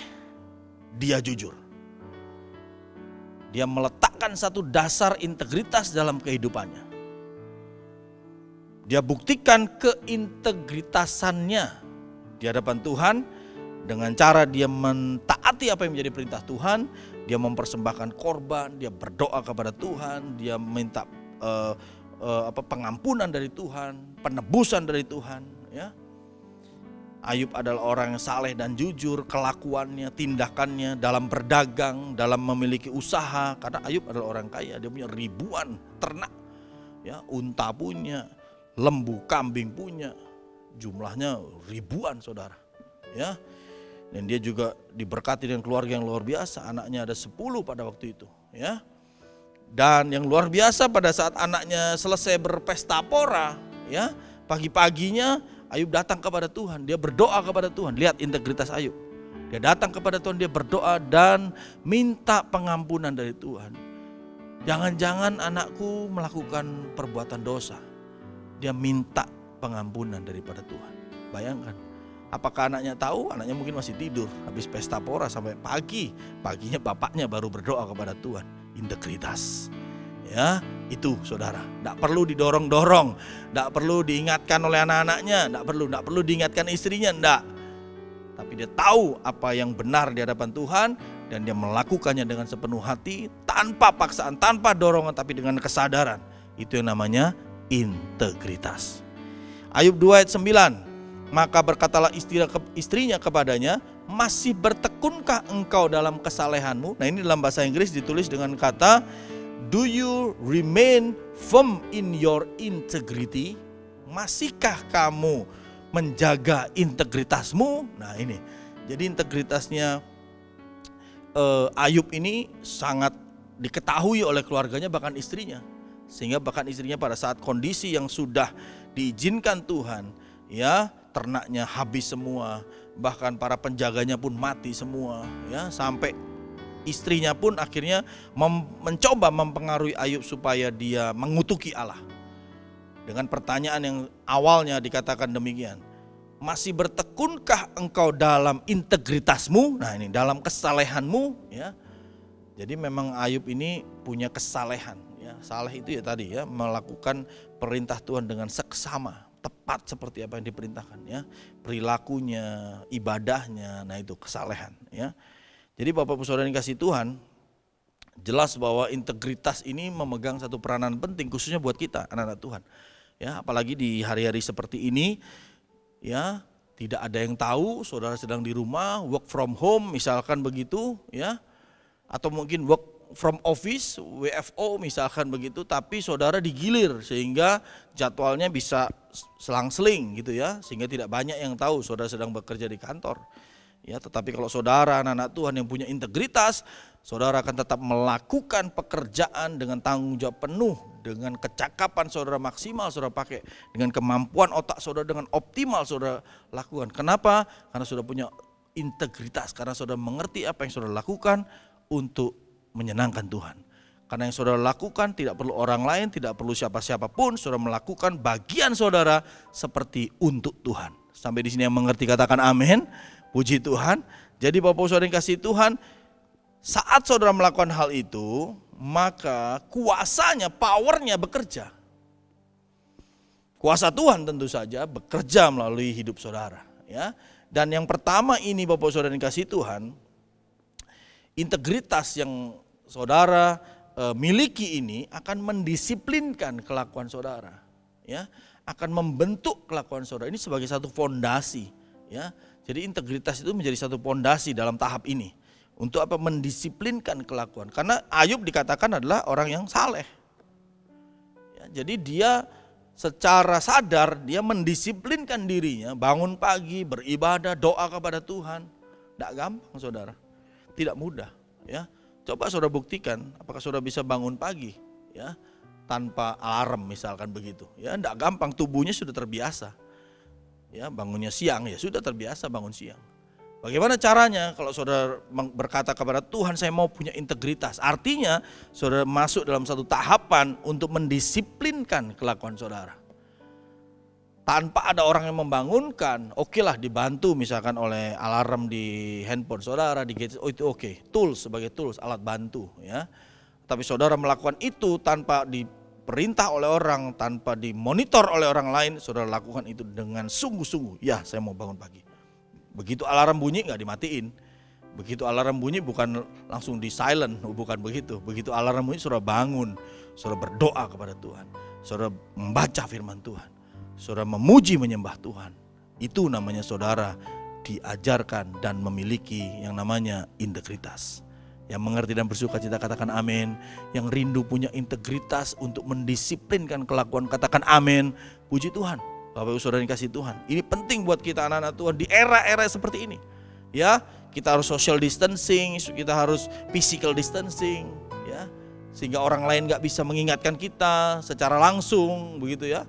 dia jujur. Dia meletakkan satu dasar integritas dalam kehidupannya. Dia buktikan keintegritasannya di hadapan Tuhan dengan cara dia mentaati apa yang menjadi perintah Tuhan, dia mempersembahkan korban, dia berdoa kepada Tuhan, dia minta pengampunan dari Tuhan, penebusan dari Tuhan. Ya. Ayub adalah orang yang saleh dan jujur, kelakuannya, tindakannya dalam berdagang, dalam memiliki usaha. Karena Ayub adalah orang kaya, dia punya ribuan ternak, ya, unta punya, lembu, kambing punya, jumlahnya ribuan saudara, ya. Dan dia juga diberkati dengan keluarga yang luar biasa, anaknya ada 10 pada waktu itu, ya. Dan yang luar biasa pada saat anaknya selesai berpesta pora, ya, pagi-paginya Ayub datang kepada Tuhan, dia berdoa kepada Tuhan. Lihat integritas Ayub, dia datang kepada Tuhan, dia berdoa dan minta pengampunan dari Tuhan. Jangan-jangan anakku melakukan perbuatan dosa. Dia minta pengampunan daripada Tuhan. Bayangkan, apakah anaknya tahu? Anaknya mungkin masih tidur habis pesta pora sampai pagi. Paginya bapaknya baru berdoa kepada Tuhan. Integritas, ya, itu saudara. Tidak perlu didorong-dorong, tidak perlu diingatkan oleh anak-anaknya, tidak perlu diingatkan istrinya, tidak. Tapi dia tahu apa yang benar di hadapan Tuhan dan dia melakukannya dengan sepenuh hati, tanpa paksaan, tanpa dorongan, tapi dengan kesadaran. Itu yang namanya integritas. Ayub 2 ayat 9. Maka berkatalah istrinya kepadanya, masih bertekunkah engkau dalam kesalehanmu? Nah, ini dalam bahasa Inggris ditulis dengan kata, do you remain firm in your integrity? Masihkah kamu menjaga integritasmu? Nah, ini. Jadi integritasnya Ayub ini sangat diketahui oleh keluarganya, bahkan istrinya. Sehingga bahkan istrinya pada saat kondisi yang sudah diizinkan Tuhan, ya, ternaknya habis semua, bahkan para penjaganya pun mati semua, ya, sampai istrinya pun akhirnya mencoba mempengaruhi Ayub supaya dia mengutuki Allah. Dengan pertanyaan yang awalnya dikatakan demikian, masih bertekunkah engkau dalam integritasmu? Nah, ini dalam kesalehanmu, ya. Jadi memang Ayub ini punya kesalehan. Saleh itu ya tadi, ya, melakukan perintah Tuhan dengan seksama, tepat seperti apa yang diperintahkan, ya. Perilakunya, ibadahnya, nah itu kesalehan, ya. Jadi Bapak Saudara yang kasih Tuhan, Jelas bahwa integritas ini memegang satu peranan penting khususnya buat kita anak-anak Tuhan. Ya, apalagi di hari-hari seperti ini, ya, tidak ada yang tahu saudara sedang di rumah, work from home misalkan begitu, ya. Atau mungkin work from office, WFO misalkan begitu, tapi saudara digilir sehingga jadwalnya bisa selang-seling gitu ya, sehingga tidak banyak yang tahu saudara sedang bekerja di kantor. Ya, tetapi kalau saudara anak-anak Tuhan yang punya integritas, saudara akan tetap melakukan pekerjaan dengan tanggung jawab penuh, dengan kecakapan saudara maksimal saudara pakai, dengan kemampuan otak saudara dengan optimal saudara lakukan. Kenapa? Karena saudara punya integritas, karena saudara mengerti apa yang saudara lakukan untuk menyenangkan Tuhan. Karena yang saudara lakukan tidak perlu orang lain, tidak perlu siapa-siapapun, saudara melakukan bagian saudara seperti untuk Tuhan. Sampai di sini yang mengerti katakan amin. Puji Tuhan. Jadi Bapak saudara yang kasih Tuhan, saat saudara melakukan hal itu, maka kuasanya, powernya bekerja. Kuasa Tuhan tentu saja bekerja melalui hidup saudara. Ya. Dan yang pertama ini Bapak saudara yang kasih Tuhan, integritas yang saudara miliki ini akan mendisiplinkan kelakuan saudara. Ya. Akan membentuk kelakuan saudara ini sebagai satu fondasi. Ya. Jadi integritas itu menjadi satu fondasi dalam tahap ini. Untuk apa? Mendisiplinkan kelakuan. Karena Ayub dikatakan adalah orang yang saleh. Ya, jadi dia secara sadar dia mendisiplinkan dirinya, bangun pagi, beribadah, doa kepada Tuhan. Tidak gampang saudara, tidak mudah. Ya, coba saudara buktikan, apakah saudara bisa bangun pagi, ya, tanpa alarm misalkan begitu. Ya, tidak gampang, tubuhnya sudah terbiasa. Ya, bangunnya siang, ya sudah terbiasa bangun siang. Bagaimana caranya? Kalau saudara berkata kepada Tuhan, saya mau punya integritas. Artinya saudara masuk dalam satu tahapan untuk mendisiplinkan kelakuan saudara. Tanpa ada orang yang membangunkan, okelah dibantu misalkan oleh alarm di handphone saudara, di gadget, oh itu oke. Tools, sebagai tools, alat bantu. Ya. Tapi saudara melakukan itu tanpa diperintah oleh orang, tanpa dimonitor oleh orang lain, saudara lakukan itu dengan sungguh-sungguh. Ya, saya mau bangun pagi. Begitu alarm bunyi nggak dimatiin. Begitu alarm bunyi bukan langsung di silent, bukan begitu. Begitu alarm bunyi saudara bangun, saudara berdoa kepada Tuhan, saudara membaca firman Tuhan, saudara memuji menyembah Tuhan. Itu namanya saudara diajarkan dan memiliki yang namanya integritas. Yang mengerti dan bersuka cita katakan amin. Yang rindu punya integritas untuk mendisiplinkan kelakuan katakan amin. Puji Tuhan. Bapak Ibu Saudara yang kasih Tuhan. Ini penting buat kita anak-anak Tuhan di era-era seperti ini. Ya, kita harus social distancing, kita harus physical distancing, ya. Sehingga orang lain gak bisa mengingatkan kita secara langsung begitu ya.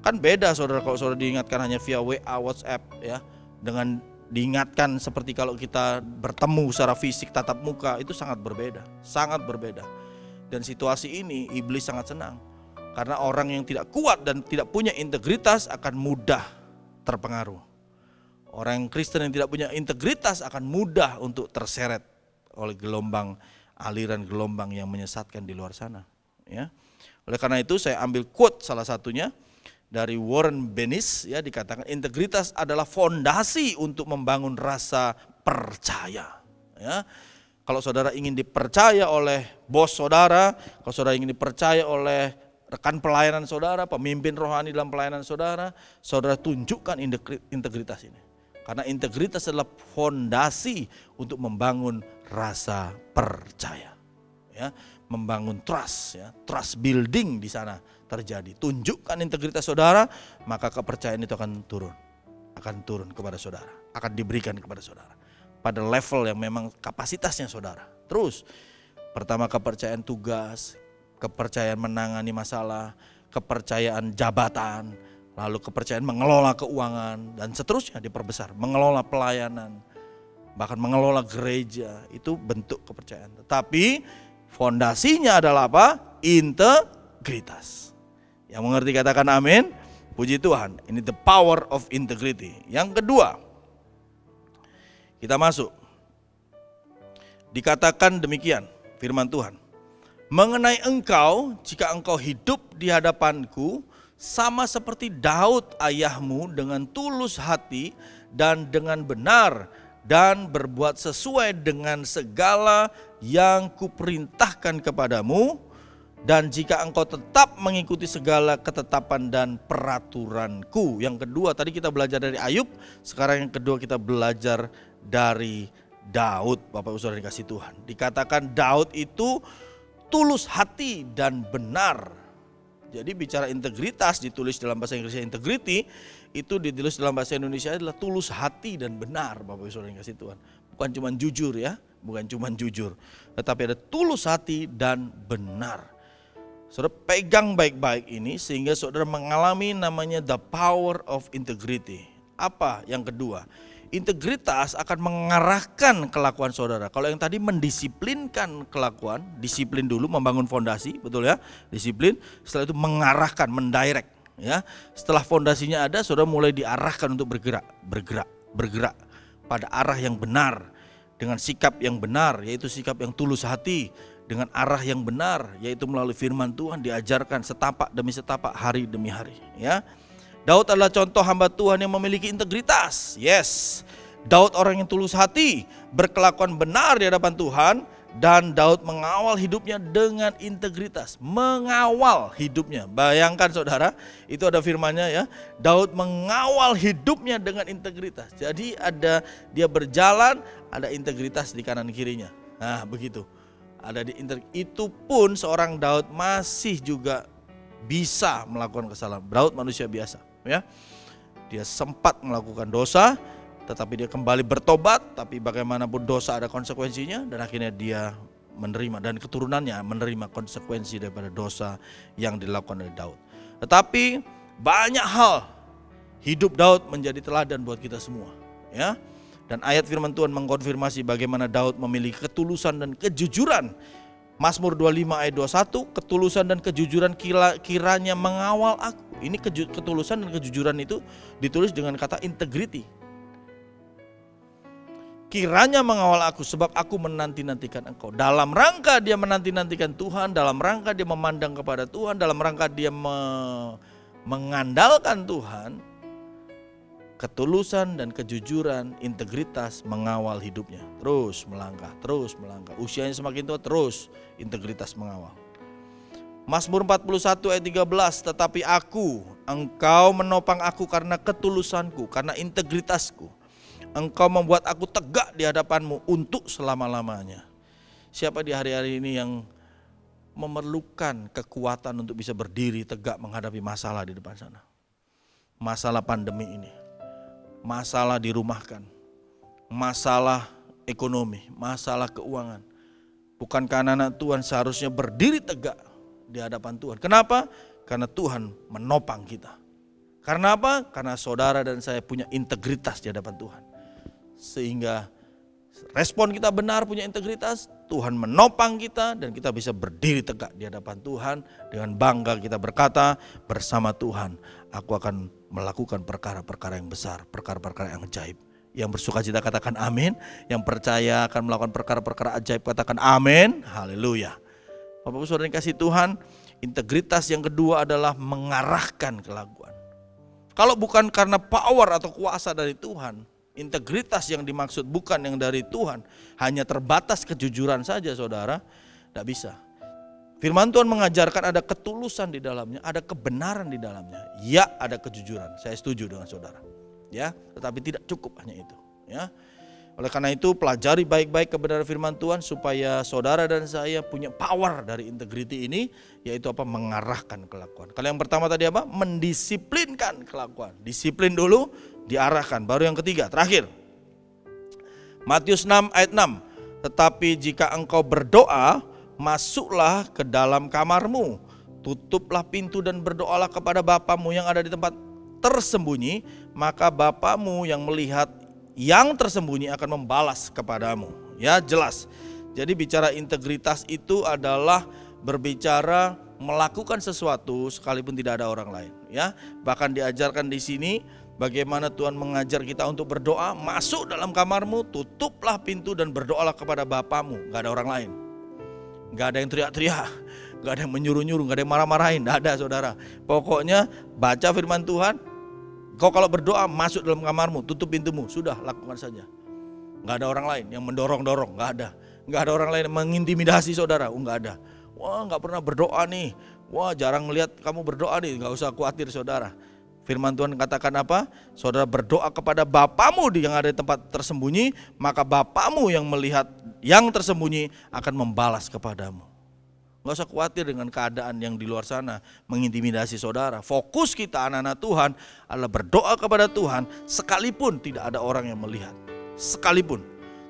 Kan beda saudara kalau saudara diingatkan hanya via WA, WhatsApp ya. Dengan diingatkan seperti kalau kita bertemu secara fisik tatap muka itu sangat berbeda, sangat berbeda. Dan situasi ini iblis sangat senang karena orang yang tidak kuat dan tidak punya integritas akan mudah terpengaruh. Orang Kristen yang tidak punya integritas akan mudah untuk terseret oleh gelombang aliran gelombang yang menyesatkan di luar sana. Ya. Oleh karena itu saya ambil quote salah satunya dari Warren Bennis, ya, dikatakan integritas adalah fondasi untuk membangun rasa percaya. Ya. Kalau saudara ingin dipercaya oleh bos saudara, kalau saudara ingin dipercaya oleh rekan pelayanan saudara, pemimpin rohani dalam pelayanan saudara, saudara tunjukkan integritas ini. Karena integritas adalah fondasi untuk membangun rasa percaya. Ya, membangun trust, ya, trust building di sana terjadi. Tunjukkan integritas saudara, maka kepercayaan itu akan turun kepada saudara, akan diberikan kepada saudara pada level yang memang kapasitasnya saudara. Terus, pertama kepercayaan tugas, kepercayaan menangani masalah, kepercayaan jabatan, lalu kepercayaan mengelola keuangan dan seterusnya diperbesar, mengelola pelayanan, bahkan mengelola gereja, itu bentuk kepercayaan. Tetapi fondasinya adalah apa? Integritas. Yang mengerti katakan amin. Puji Tuhan. Ini the power of integrity. Yang kedua, kita masuk. Dikatakan demikian firman Tuhan. Mengenai engkau, jika engkau hidup di hadapanku, sama seperti Daud ayahmu dengan tulus hati dan dengan benar dan berbuat sesuai dengan segala yang kuperintahkan kepadamu. Dan jika engkau tetap mengikuti segala ketetapan dan peraturanku. Yang kedua tadi kita belajar dari Ayub, sekarang yang kedua kita belajar dari Daud. Bapak Ibu Saudara dikasih Tuhan, dikatakan Daud itu tulus hati dan benar. Jadi bicara integritas ditulis dalam bahasa Inggrisnya integrity, itu ditulis dalam bahasa Indonesia adalah tulus hati dan benar. Bapak Ibu Saudara dikasih Tuhan, bukan cuma jujur ya, bukan cuma jujur, tetapi ada tulus hati dan benar. Saudara pegang baik-baik ini sehingga saudara mengalami namanya the power of integrity. Apa yang kedua? Integritas akan mengarahkan kelakuan saudara. Kalau yang tadi mendisiplinkan kelakuan, disiplin dulu membangun fondasi, betul ya? Disiplin, setelah itu mengarahkan, mendirect ya. Setelah fondasinya ada, saudara mulai diarahkan untuk bergerak pada arah yang benar, dengan sikap yang benar, yaitu sikap yang tulus hati, dengan arah yang benar, yaitu melalui firman Tuhan diajarkan setapak demi setapak, hari demi hari ya. Daud adalah contoh hamba Tuhan yang memiliki integritas. Yes, Daud orang yang tulus hati, berkelakuan benar di hadapan Tuhan, dan Daud mengawal hidupnya dengan integritas. Mengawal hidupnya, bayangkan saudara, itu ada firmannya ya. Daud mengawal hidupnya dengan integritas. Jadi ada dia berjalan, ada integritas di kanan kirinya. Nah begitu. Ada di itu pun seorang Daud masih juga bisa melakukan kesalahan. Daud manusia biasa ya. Dia sempat melakukan dosa, tetapi dia kembali bertobat, tapi bagaimanapun dosa ada konsekuensinya, dan akhirnya dia menerima, dan keturunannya menerima konsekuensi daripada dosa yang dilakukan oleh Daud. Tetapi banyak hal hidup Daud menjadi teladan buat kita semua ya. Dan ayat firman Tuhan mengkonfirmasi bagaimana Daud memiliki ketulusan dan kejujuran. Mazmur 25 ayat 21, ketulusan dan kejujuran kiranya mengawal aku. Ini ketulusan dan kejujuran itu ditulis dengan kata integrity. Kiranya mengawal aku sebab aku menanti-nantikan engkau. Dalam rangka dia menanti-nantikan Tuhan, dalam rangka dia memandang kepada Tuhan, dalam rangka dia mengandalkan Tuhan, ketulusan dan kejujuran, integritas mengawal hidupnya. Terus melangkah, terus melangkah. Usianya semakin tua, terus integritas mengawal. Mazmur 41 ayat 13, tetapi engkau menopang aku karena ketulusanku, karena integritasku. Engkau membuat aku tegak di hadapanmu untuk selama-lamanya. Siapa di hari-hari ini yang memerlukan kekuatan untuk bisa berdiri tegak menghadapi masalah di depan sana? Masalah pandemi ini, masalah dirumahkan, masalah ekonomi, masalah keuangan. Bukankah anak-anak Tuhan seharusnya berdiri tegak di hadapan Tuhan? Kenapa? Karena Tuhan menopang kita. Karena apa? Karena saudara dan saya punya integritas di hadapan Tuhan. Sehingga respon kita benar, punya integritas, Tuhan menopang kita dan kita bisa berdiri tegak di hadapan Tuhan. Dengan bangga kita berkata, bersama Tuhan aku akan melakukan perkara-perkara yang besar, perkara-perkara yang ajaib. Yang bersuka cita katakan amin. Yang percaya akan melakukan perkara-perkara ajaib katakan amin. Haleluya. Bapak-Ibu Saudara yang kasih Tuhan, integritas yang kedua adalah mengarahkan kelakuan. Kalau bukan karena power atau kuasa dari Tuhan, integritas yang dimaksud bukan yang dari Tuhan, hanya terbatas kejujuran saja saudara, tidak bisa. Firman Tuhan mengajarkan ada ketulusan di dalamnya, ada kebenaran di dalamnya. Ya, ada kejujuran. Saya setuju dengan saudara. Ya, tetapi tidak cukup hanya itu. Ya, oleh karena itu pelajari baik-baik kebenaran firman Tuhan supaya saudara dan saya punya power dari integrity ini, yaitu apa? Mengarahkan kelakuan. Kalau yang pertama tadi apa? Mendisiplinkan kelakuan. Disiplin dulu, diarahkan. Baru yang ketiga, terakhir. Matius 6 ayat 6. Tetapi jika engkau berdoa, masuklah ke dalam kamarmu, tutuplah pintu dan berdoalah kepada Bapamu yang ada di tempat tersembunyi, maka Bapamu yang melihat yang tersembunyi akan membalas kepadamu. Ya, jelas. Jadi bicara integritas itu adalah berbicara melakukan sesuatu sekalipun tidak ada orang lain. Ya, bahkan diajarkan di sini bagaimana Tuhan mengajar kita untuk berdoa, masuk dalam kamarmu, tutuplah pintu dan berdoalah kepada Bapamu. Gak ada orang lain. Gak ada yang teriak-teriak, gak ada yang menyuruh-nyuruh, gak ada yang marah-marahin, gak ada saudara. Pokoknya baca firman Tuhan, kau kalau berdoa masuk dalam kamarmu, tutup pintumu, sudah lakukan saja. Nggak ada orang lain yang mendorong-dorong, nggak ada. Nggak ada orang lain yang mengintimidasi saudara, nggak ada. Wah, nggak pernah berdoa nih. Wah, jarang melihat kamu berdoa nih, nggak usah khawatir saudara. Firman Tuhan katakan apa? Saudara berdoa kepada Bapamu yang ada di tempat tersembunyi, maka Bapamu yang melihat yang tersembunyi akan membalas kepadamu. Nggak usah khawatir dengan keadaan yang di luar sana mengintimidasi saudara. Fokus kita anak-anak Tuhan adalah berdoa kepada Tuhan sekalipun tidak ada orang yang melihat. Sekalipun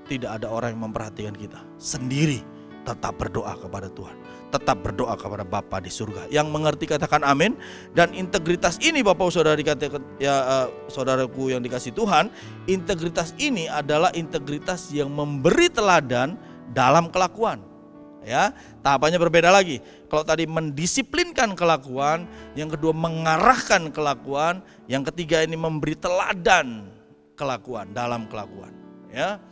tidak ada orang yang memperhatikan kita. Sendiri tetap berdoa kepada Tuhan. Tetap berdoa kepada Bapa di surga. Yang mengerti katakan amin. Dan integritas ini Bapak Saudara dikatakan ya saudaraku yang dikasih Tuhan, integritas ini adalah integritas yang memberi teladan dalam kelakuan. Ya, tahapannya berbeda lagi. Kalau tadi mendisiplinkan kelakuan, yang kedua mengarahkan kelakuan, yang ketiga ini memberi teladan kelakuan dalam kelakuan. Ya.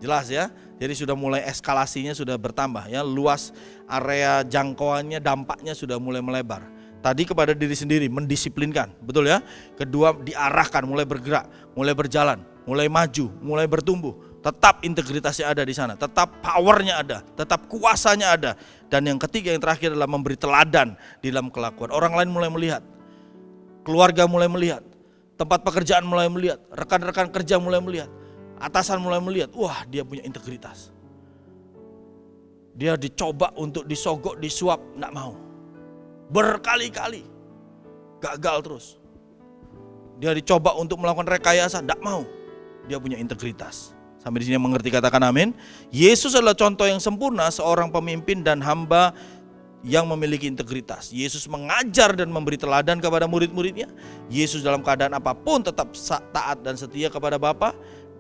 Jelas ya. Jadi sudah mulai eskalasinya sudah bertambah ya, luas area jangkauannya, dampaknya sudah mulai melebar. Tadi kepada diri sendiri mendisiplinkan, betul ya. Kedua diarahkan, mulai bergerak, mulai berjalan, mulai maju, mulai bertumbuh. Tetap integritasnya ada di sana, tetap powernya ada, tetap kuasanya ada. Dan yang ketiga yang terakhir adalah memberi teladan di dalam kelakuan. Orang lain mulai melihat, keluarga mulai melihat, tempat pekerjaan mulai melihat, rekan-rekan kerja mulai melihat. Atasan mulai melihat, wah dia punya integritas. Dia dicoba untuk disogok, disuap, enggak mau. Berkali-kali, gagal terus. Dia dicoba untuk melakukan rekayasa, enggak mau. Dia punya integritas. Sampai di sini mengerti katakan amin. Yesus adalah contoh yang sempurna seorang pemimpin dan hamba yang memiliki integritas. Yesus mengajar dan memberi teladan kepada murid-muridnya. Yesus dalam keadaan apapun tetap taat dan setia kepada Bapa.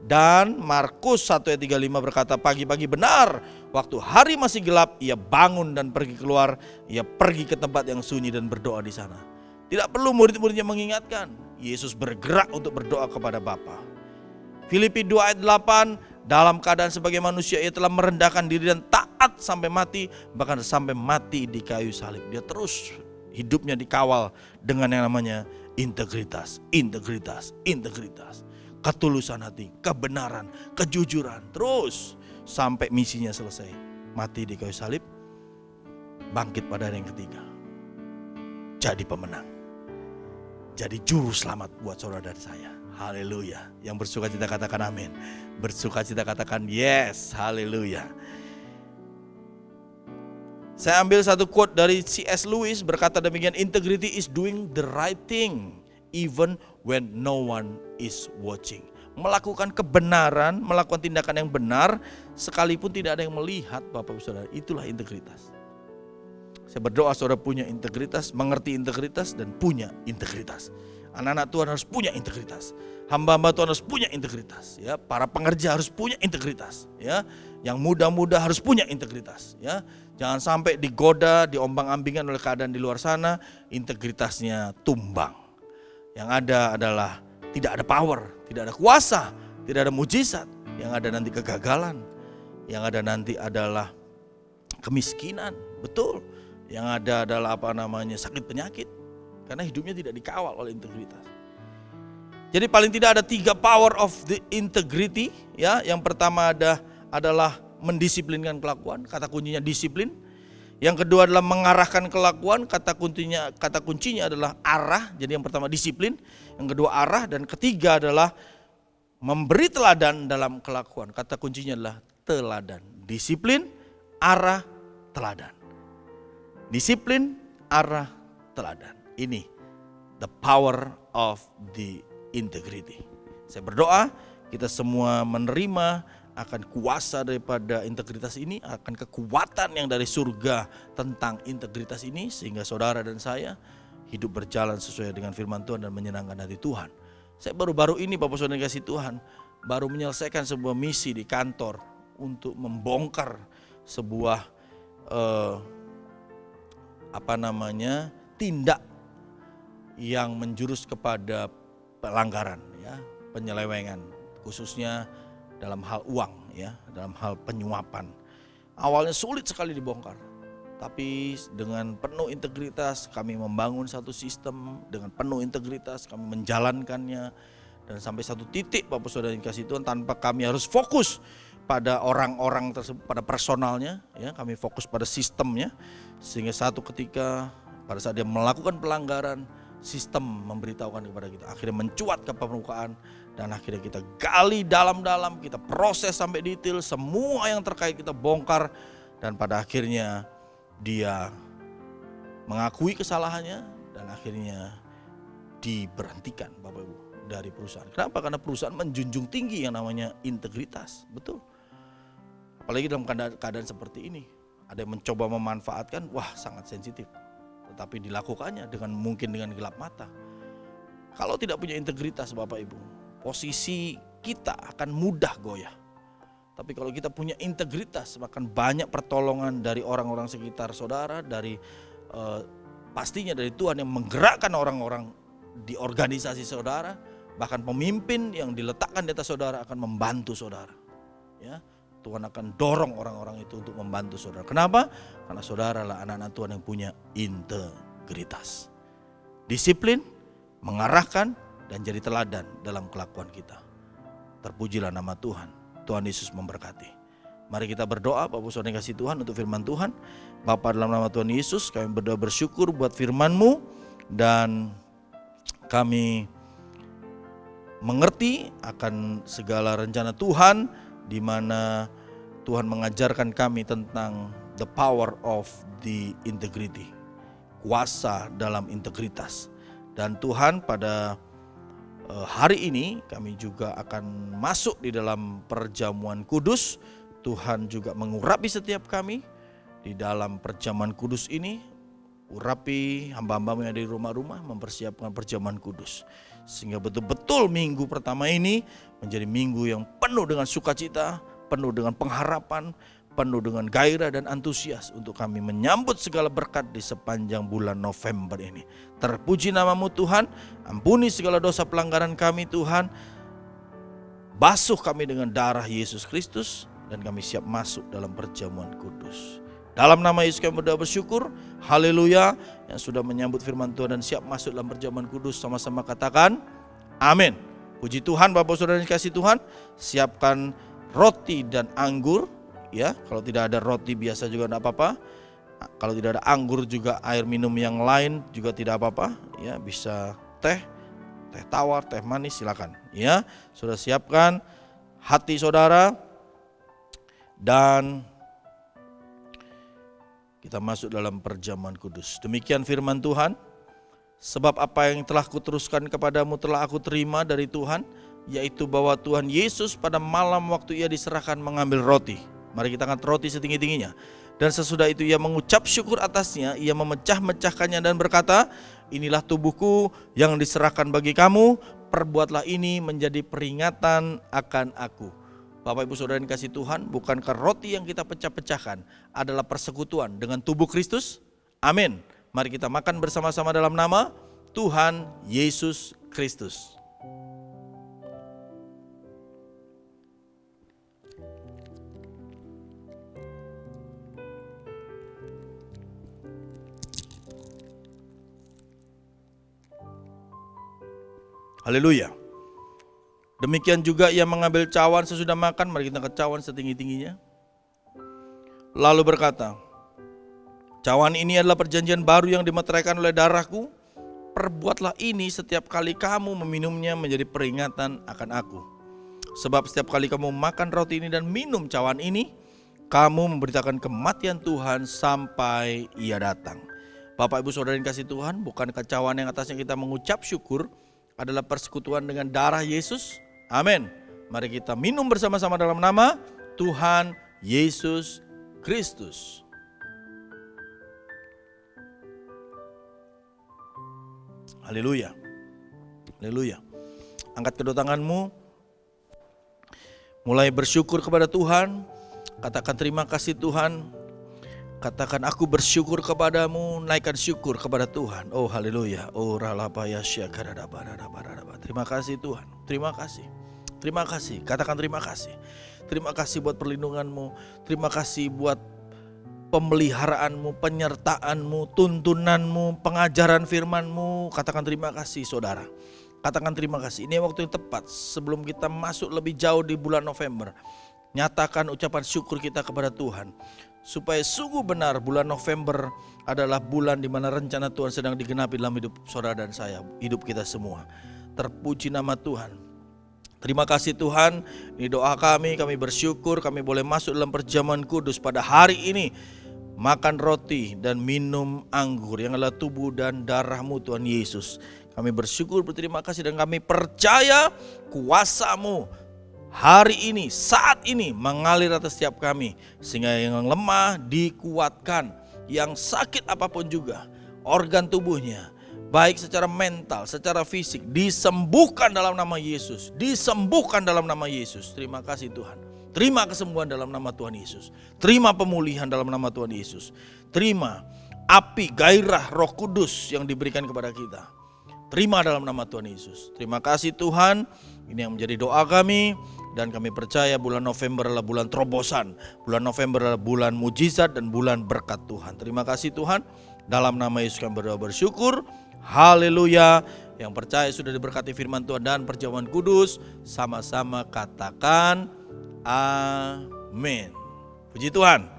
Dan Markus 1 ayat 35 berkata, pagi-pagi benar waktu hari masih gelap ia bangun dan pergi keluar, ia pergi ke tempat yang sunyi dan berdoa di sana. Tidak perlu murid-muridnya mengingatkan, Yesus bergerak untuk berdoa kepada Bapa. Filipi 2 ayat 8, dalam keadaan sebagai manusia ia telah merendahkan diri dan taat sampai mati, bahkan sampai mati di kayu salib. Dia terus hidupnya dikawal dengan yang namanya integritas, integritas, integritas. Ketulusan hati, kebenaran, kejujuran, terus sampai misinya selesai. Mati di kayu salib, bangkit pada hari yang ketiga. Jadi pemenang. Jadi juru selamat buat saudara dan saya. Haleluya. Yang bersuka cita katakan amin. Bersuka cita katakan yes. Haleluya. Saya ambil satu quote dari C.S. Lewis berkata demikian, integrity is doing the right thing even when no one is watching. Melakukan kebenaran, melakukan tindakan yang benar sekalipun tidak ada yang melihat, Bapak Ibu Saudara. Itulah integritas. Saya berdoa saudara punya integritas, mengerti integritas dan punya integritas. Anak-anak Tuhan harus punya integritas. Hamba-hamba Tuhan harus punya integritas, ya. Para pengerja harus punya integritas, ya. Yang muda-muda harus punya integritas, ya. Jangan sampai digoda, diombang-ambingkan oleh keadaan di luar sana, integritasnya tumbang. Yang ada adalah tidak ada power, tidak ada kuasa, tidak ada mujizat. Yang ada nanti kegagalan, yang ada nanti adalah kemiskinan, betul. Yang ada adalah sakit penyakit, karena hidupnya tidak dikawal oleh integritas. Jadi paling tidak ada 3 power of the integrity, ya. Yang pertama adalah mendisiplinkan kelakuan, kata kuncinya disiplin. Yang kedua adalah mengarahkan kelakuan, kata kuncinya adalah arah. Jadi yang pertama disiplin, yang kedua arah, dan ketiga adalah memberi teladan dalam kelakuan. Kata kuncinya adalah teladan. Disiplin, arah, teladan. Disiplin, arah, teladan. Ini the power of the integrity. Saya berdoa kita semua menerima akan kuasa daripada integritas ini, akan kekuatan yang dari surga tentang integritas ini, sehingga saudara dan saya hidup berjalan sesuai dengan firman Tuhan dan menyenangkan hati Tuhan. Saya baru-baru ini Bapak Saudara kasih Tuhan, baru menyelesaikan sebuah misi di kantor untuk membongkar sebuah tindak yang menjurus kepada pelanggaran, ya, penyelewengan, khususnya dalam hal uang, ya, dalam hal penyuapan. Awalnya sulit sekali dibongkar, tapi dengan penuh integritas kami membangun satu sistem, dengan penuh integritas kami menjalankannya, Dan sampai satu titik Bapak Saudara yang kasih Tuhan, tanpa kami harus fokus pada orang-orang tersebut, pada personalnya, ya, kami fokus pada sistemnya, sehingga satu ketika pada saat dia melakukan pelanggaran, sistem memberitahukan kepada kita, akhirnya mencuat ke permukaan, dan akhirnya kita gali dalam-dalam, kita proses sampai detail, semua yang terkait kita bongkar, dan pada akhirnya dia mengakui kesalahannya, dan akhirnya diberhentikan Bapak Ibu dari perusahaan. Kenapa? Karena perusahaan menjunjung tinggi yang namanya integritas, betul. Apalagi dalam keadaan seperti ini, ada yang mencoba memanfaatkan, wah sangat sensitif. Tetapi dilakukannya mungkin dengan gelap mata. Kalau tidak punya integritas Bapak Ibu, posisi kita akan mudah goyah. Tapi kalau kita punya integritas, akan banyak pertolongan dari orang-orang sekitar saudara, dari pastinya dari Tuhan yang menggerakkan orang-orang di organisasi saudara, bahkan pemimpin yang diletakkan di atas saudara akan membantu saudara. Ya, Tuhan akan dorong orang-orang itu untuk membantu saudara. Kenapa? Karena saudara lah anak-anak Tuhan yang punya integritas. Disiplin, mengarahkan, dan jadi teladan dalam kelakuan kita. Terpujilah nama Tuhan. Tuhan Yesus memberkati. Mari kita berdoa Bapak Saudara yang kasih Tuhan untuk firman Tuhan. Bapa, dalam nama Tuhan Yesus kami berdoa bersyukur buat firman-Mu, dan kami mengerti akan segala rencana Tuhan, di mana Tuhan mengajarkan kami tentang the power of the integrity, kuasa dalam integritas. Dan Tuhan, pada hari ini kami juga akan masuk di dalam perjamuan kudus. Tuhan juga mengurapi setiap kami di dalam perjamuan kudus ini. Urapi hamba-hamba yang ada di rumah-rumah mempersiapkan perjamuan kudus, sehingga betul-betul minggu pertama ini menjadi minggu yang penuh dengan sukacita, penuh dengan pengharapan, penuh dengan gairah dan antusias untuk kami menyambut segala berkat di sepanjang bulan November ini. Terpuji nama-Mu Tuhan, ampuni segala dosa pelanggaran kami Tuhan, basuh kami dengan darah Yesus Kristus, dan kami siap masuk dalam perjamuan kudus. Dalam nama Yesus kami berdoa bersyukur. Haleluya. Yang sudah menyambut firman Tuhan dan siap masuk dalam perjamuan kudus, sama-sama katakan amin. Puji Tuhan. Bapak Saudara yang kasih Tuhan, siapkan roti dan anggur, ya. Kalau tidak ada roti biasa juga tidak apa-apa. Kalau tidak ada anggur juga air minum yang lain juga tidak apa-apa, ya. Bisa teh tawar, teh manis, silakan, ya. Sudah siapkan hati saudara, dan kita masuk dalam perjamuan kudus. Demikian firman Tuhan. Sebab apa yang telah kuteruskan kepadamu telah aku terima dari Tuhan, yaitu bahwa Tuhan Yesus pada malam waktu ia diserahkan mengambil roti. Mari kita angkat roti setinggi-tingginya. Dan sesudah itu ia mengucap syukur atasnya, ia memecah-mecahkannya dan berkata, inilah tubuhku yang diserahkan bagi kamu, perbuatlah ini menjadi peringatan akan aku. Bapak Ibu Saudara yang kasih Tuhan, bukankah roti yang kita pecah-pecahkan adalah persekutuan dengan tubuh Kristus? Amin. Mari kita makan bersama-sama dalam nama Tuhan Yesus Kristus. Haleluya. Demikian juga ia mengambil cawan sesudah makan. Mari kita angkat cawan setinggi-tingginya. Lalu berkata, cawan ini adalah perjanjian baru yang dimeteraikan oleh darahku. Perbuatlah ini setiap kali kamu meminumnya menjadi peringatan akan aku. Sebab setiap kali kamu makan roti ini dan minum cawan ini, kamu memberitakan kematian Tuhan sampai ia datang. Bapak Ibu Saudara yang kasih Tuhan, bukankah cawan yang atasnya kita mengucap syukur adalah persekutuan dengan darah Yesus? Amin. Mari kita minum bersama-sama dalam nama Tuhan Yesus Kristus. Haleluya. Haleluya. Angkat kedua tanganmu. Mulai bersyukur kepada Tuhan. Katakan terima kasih Tuhan. Katakan aku bersyukur kepadamu. Naikkan syukur kepada Tuhan. Oh haleluya. Oh ralapaya syakadadabaradabaradabar. Terima kasih Tuhan. Terima kasih. Terima kasih. Katakan terima kasih. Terima kasih buat perlindunganmu. Terima kasih buat pemeliharaanmu, penyertaanmu, tuntunanmu, pengajaran firmanmu. Katakan terima kasih saudara. Katakan terima kasih. Ini waktu yang tepat sebelum kita masuk lebih jauh di bulan November. Nyatakan ucapan syukur kita kepada Tuhan. Supaya sungguh benar bulan November adalah bulan di mana rencana Tuhan sedang digenapi dalam hidup saudara dan saya, hidup kita semua. Terpuji nama Tuhan. Terima kasih Tuhan, ini doa kami bersyukur kami boleh masuk dalam perjamuan kudus pada hari ini. Makan roti dan minum anggur yang adalah tubuh dan darah-Mu Tuhan Yesus. Kami bersyukur, berterima kasih, dan kami percaya kuasa-Mu hari ini, saat ini mengalir atas setiap kami. Sehingga yang lemah dikuatkan, yang sakit apapun juga, organ tubuhnya, baik secara mental, secara fisik, disembuhkan dalam nama Yesus. Disembuhkan dalam nama Yesus. Terima kasih Tuhan. Terima kesembuhan dalam nama Tuhan Yesus. Terima pemulihan dalam nama Tuhan Yesus. Terima api gairah Roh Kudus yang diberikan kepada kita. Terima dalam nama Tuhan Yesus. Terima kasih Tuhan. Ini yang menjadi doa kami. Dan kami percaya bulan November adalah bulan terobosan. Bulan November adalah bulan mujizat dan bulan berkat Tuhan. Terima kasih Tuhan. Dalam nama Yesus kami berdoa bersyukur. Haleluya. Yang percaya sudah diberkati firman Tuhan dan perjamuan kudus, sama-sama katakan amin. Puji Tuhan.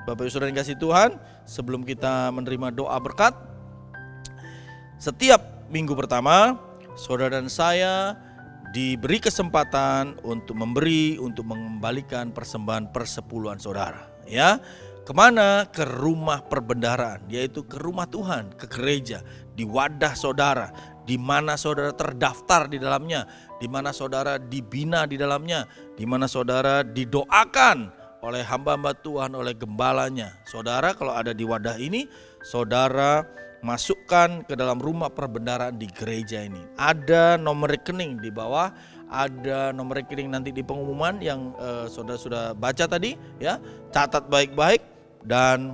Bapak Ibu Saudara yang kasih Tuhan, sebelum kita menerima doa berkat, setiap minggu pertama saudara dan saya diberi kesempatan untuk memberi, untuk mengembalikan persembahan persepuluhan saudara. Ya, kemana? Ke rumah perbendaharaan, yaitu ke rumah Tuhan, ke gereja, di wadah saudara, di mana saudara terdaftar di dalamnya, di mana saudara dibina di dalamnya, di mana saudara didoakan oleh hamba-hamba Tuhan, oleh gembalanya. Saudara kalau ada di wadah ini, saudara masukkan ke dalam rumah perbendaharaan di gereja ini. Ada nomor rekening di bawah, ada nomor rekening nanti di pengumuman yang saudara sudah baca tadi, ya. Catat baik-baik dan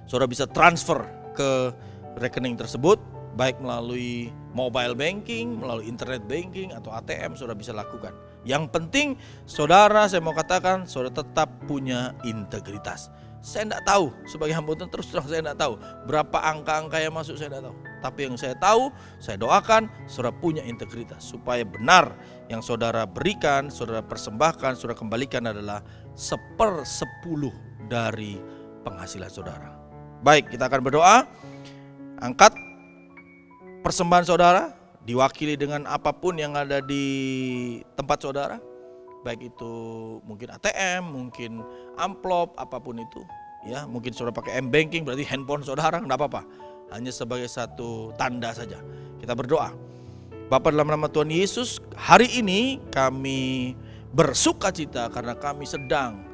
saudara bisa transfer ke rekening tersebut, baik melalui mobile banking, melalui internet banking atau ATM, saudara bisa lakukan. Yang penting saudara, saya mau katakan, saudara tetap punya integritas. Saya tidak tahu, sebagai hamba Tuhan terus terang saya tidak tahu berapa angka-angka yang masuk, saya tidak tahu. Tapi yang saya tahu, saya doakan saudara punya integritas, supaya benar yang saudara berikan, saudara persembahkan, saudara kembalikan adalah 1/10 dari penghasilan saudara. Baik, kita akan berdoa. Angkat persembahan saudara, diwakili dengan apapun yang ada di tempat saudara. Baik itu mungkin ATM, mungkin amplop, apapun itu, ya. Mungkin saudara pakai M-banking, berarti handphone saudara, enggak apa-apa. Hanya sebagai satu tanda saja. Kita berdoa. Bapa, dalam nama Tuhan Yesus, hari ini kami bersukacita karena kami sedang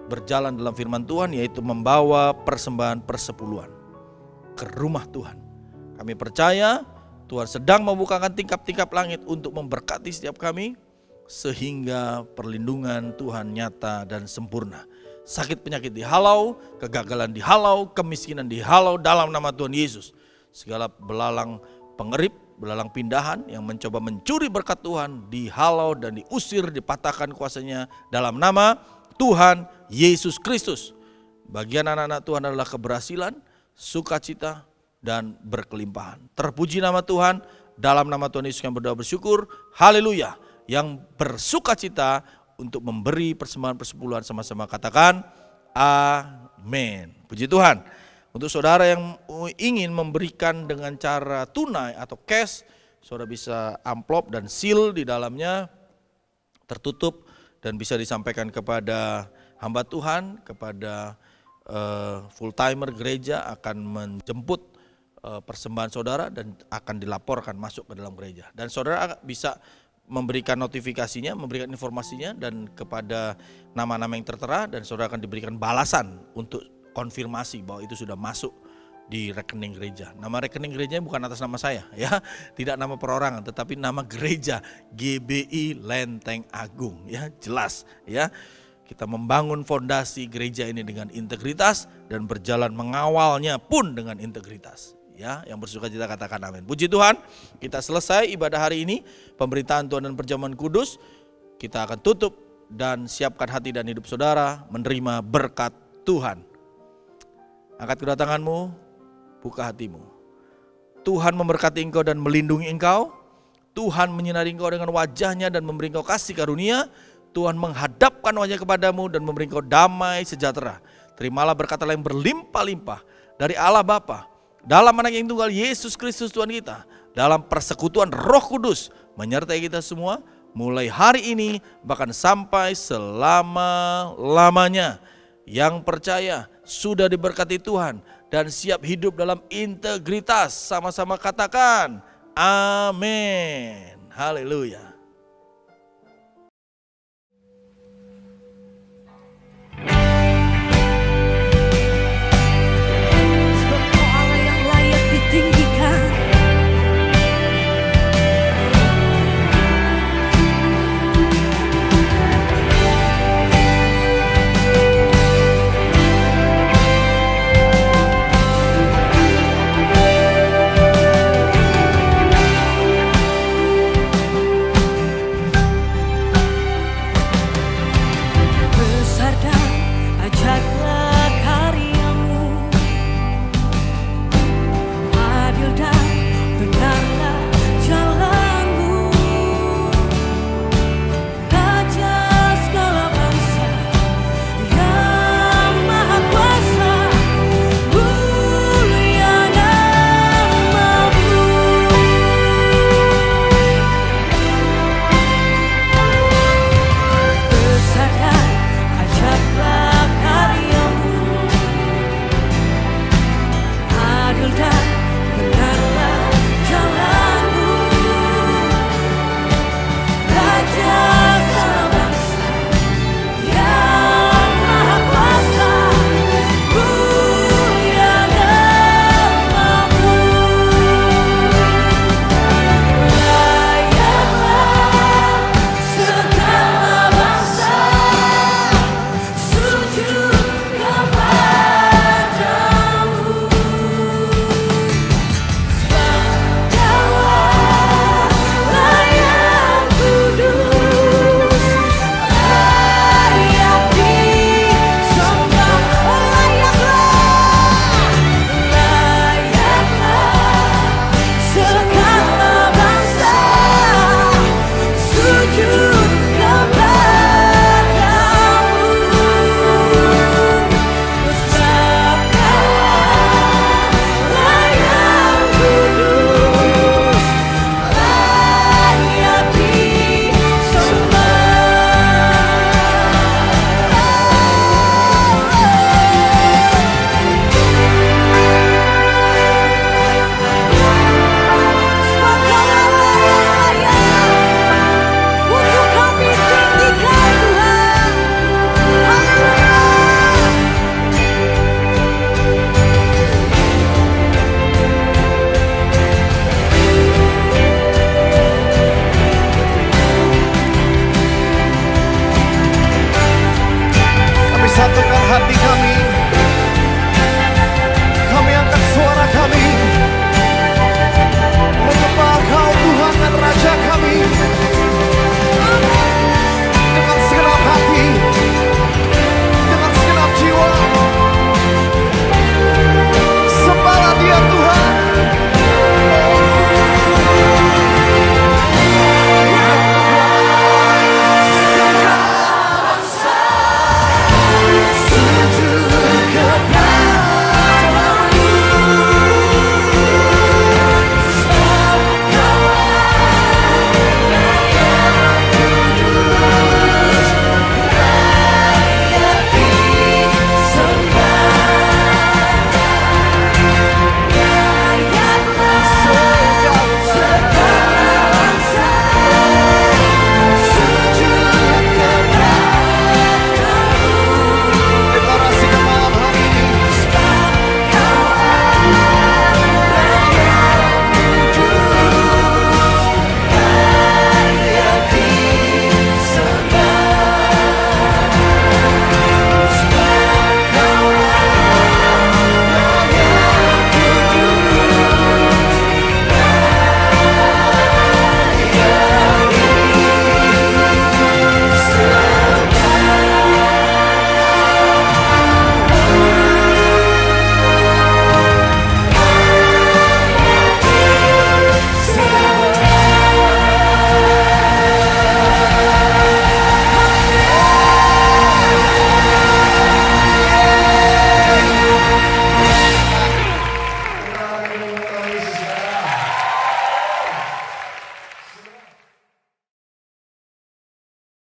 berjalan dalam firman Tuhan, yaitu membawa persembahan persepuluhan ke rumah Tuhan. Kami percaya Tuhan sedang membukakan tingkap-tingkap langit untuk memberkati setiap kami, sehingga perlindungan Tuhan nyata dan sempurna. Sakit penyakit dihalau, kegagalan dihalau, kemiskinan dihalau dalam nama Tuhan Yesus. Segala belalang pengerip, belalang pindahan yang mencoba mencuri berkat Tuhan dihalau dan diusir, dipatahkan kuasanya dalam nama Tuhan Yesus Kristus. Bagian anak-anak Tuhan adalah keberhasilan, sukacita, dan berkelimpahan. Terpuji nama Tuhan. Dalam nama Tuhan Yesus kami berdoa bersyukur. Haleluya. Yang bersukacita untuk memberi persembahan persepuluhan, sama-sama katakan amin. Puji Tuhan. Untuk saudara yang ingin memberikan dengan cara tunai atau cash, saudara bisa amplop dan seal di dalamnya tertutup dan bisa disampaikan kepada hamba Tuhan, kepada full timer gereja akan menjemput persembahan saudara dan akan dilaporkan masuk ke dalam gereja. Dan saudara bisa memberikan notifikasinya, memberikan informasinya dan kepada nama-nama yang tertera, dan saudara akan diberikan balasan untuk konfirmasi bahwa itu sudah masuk di rekening gereja. Nama rekening gerejanya bukan atas nama saya, ya, tidak nama perorangan, tetapi nama gereja GBI Lenteng Agung, ya, jelas, ya. Kita membangun fondasi gereja ini dengan integritas dan berjalan mengawalnya pun dengan integritas. Ya, yang bersukacita katakan amin. Puji Tuhan, kita selesai ibadah hari ini, pemberitaan Tuhan dan perjamuan kudus. Kita akan tutup dan siapkan hati dan hidup saudara menerima berkat Tuhan. Angkat kedua tanganmu, buka hatimu. Tuhan memberkati engkau dan melindungi engkau. Tuhan menyinari engkau dengan wajahnya dan memberi engkau kasih karunia. Tuhan menghadapkan wajah kepadamu dan memberi engkau damai sejahtera. Terimalah berkat Allah yang berlimpah-limpah dari Allah Bapa, dalam Anak yang tunggal Yesus Kristus Tuhan kita, dalam persekutuan Roh Kudus menyertai kita semua mulai hari ini bahkan sampai selama-lamanya. Yang percaya sudah diberkati Tuhan dan siap hidup dalam integritas. Sama-sama katakan amin. Haleluya.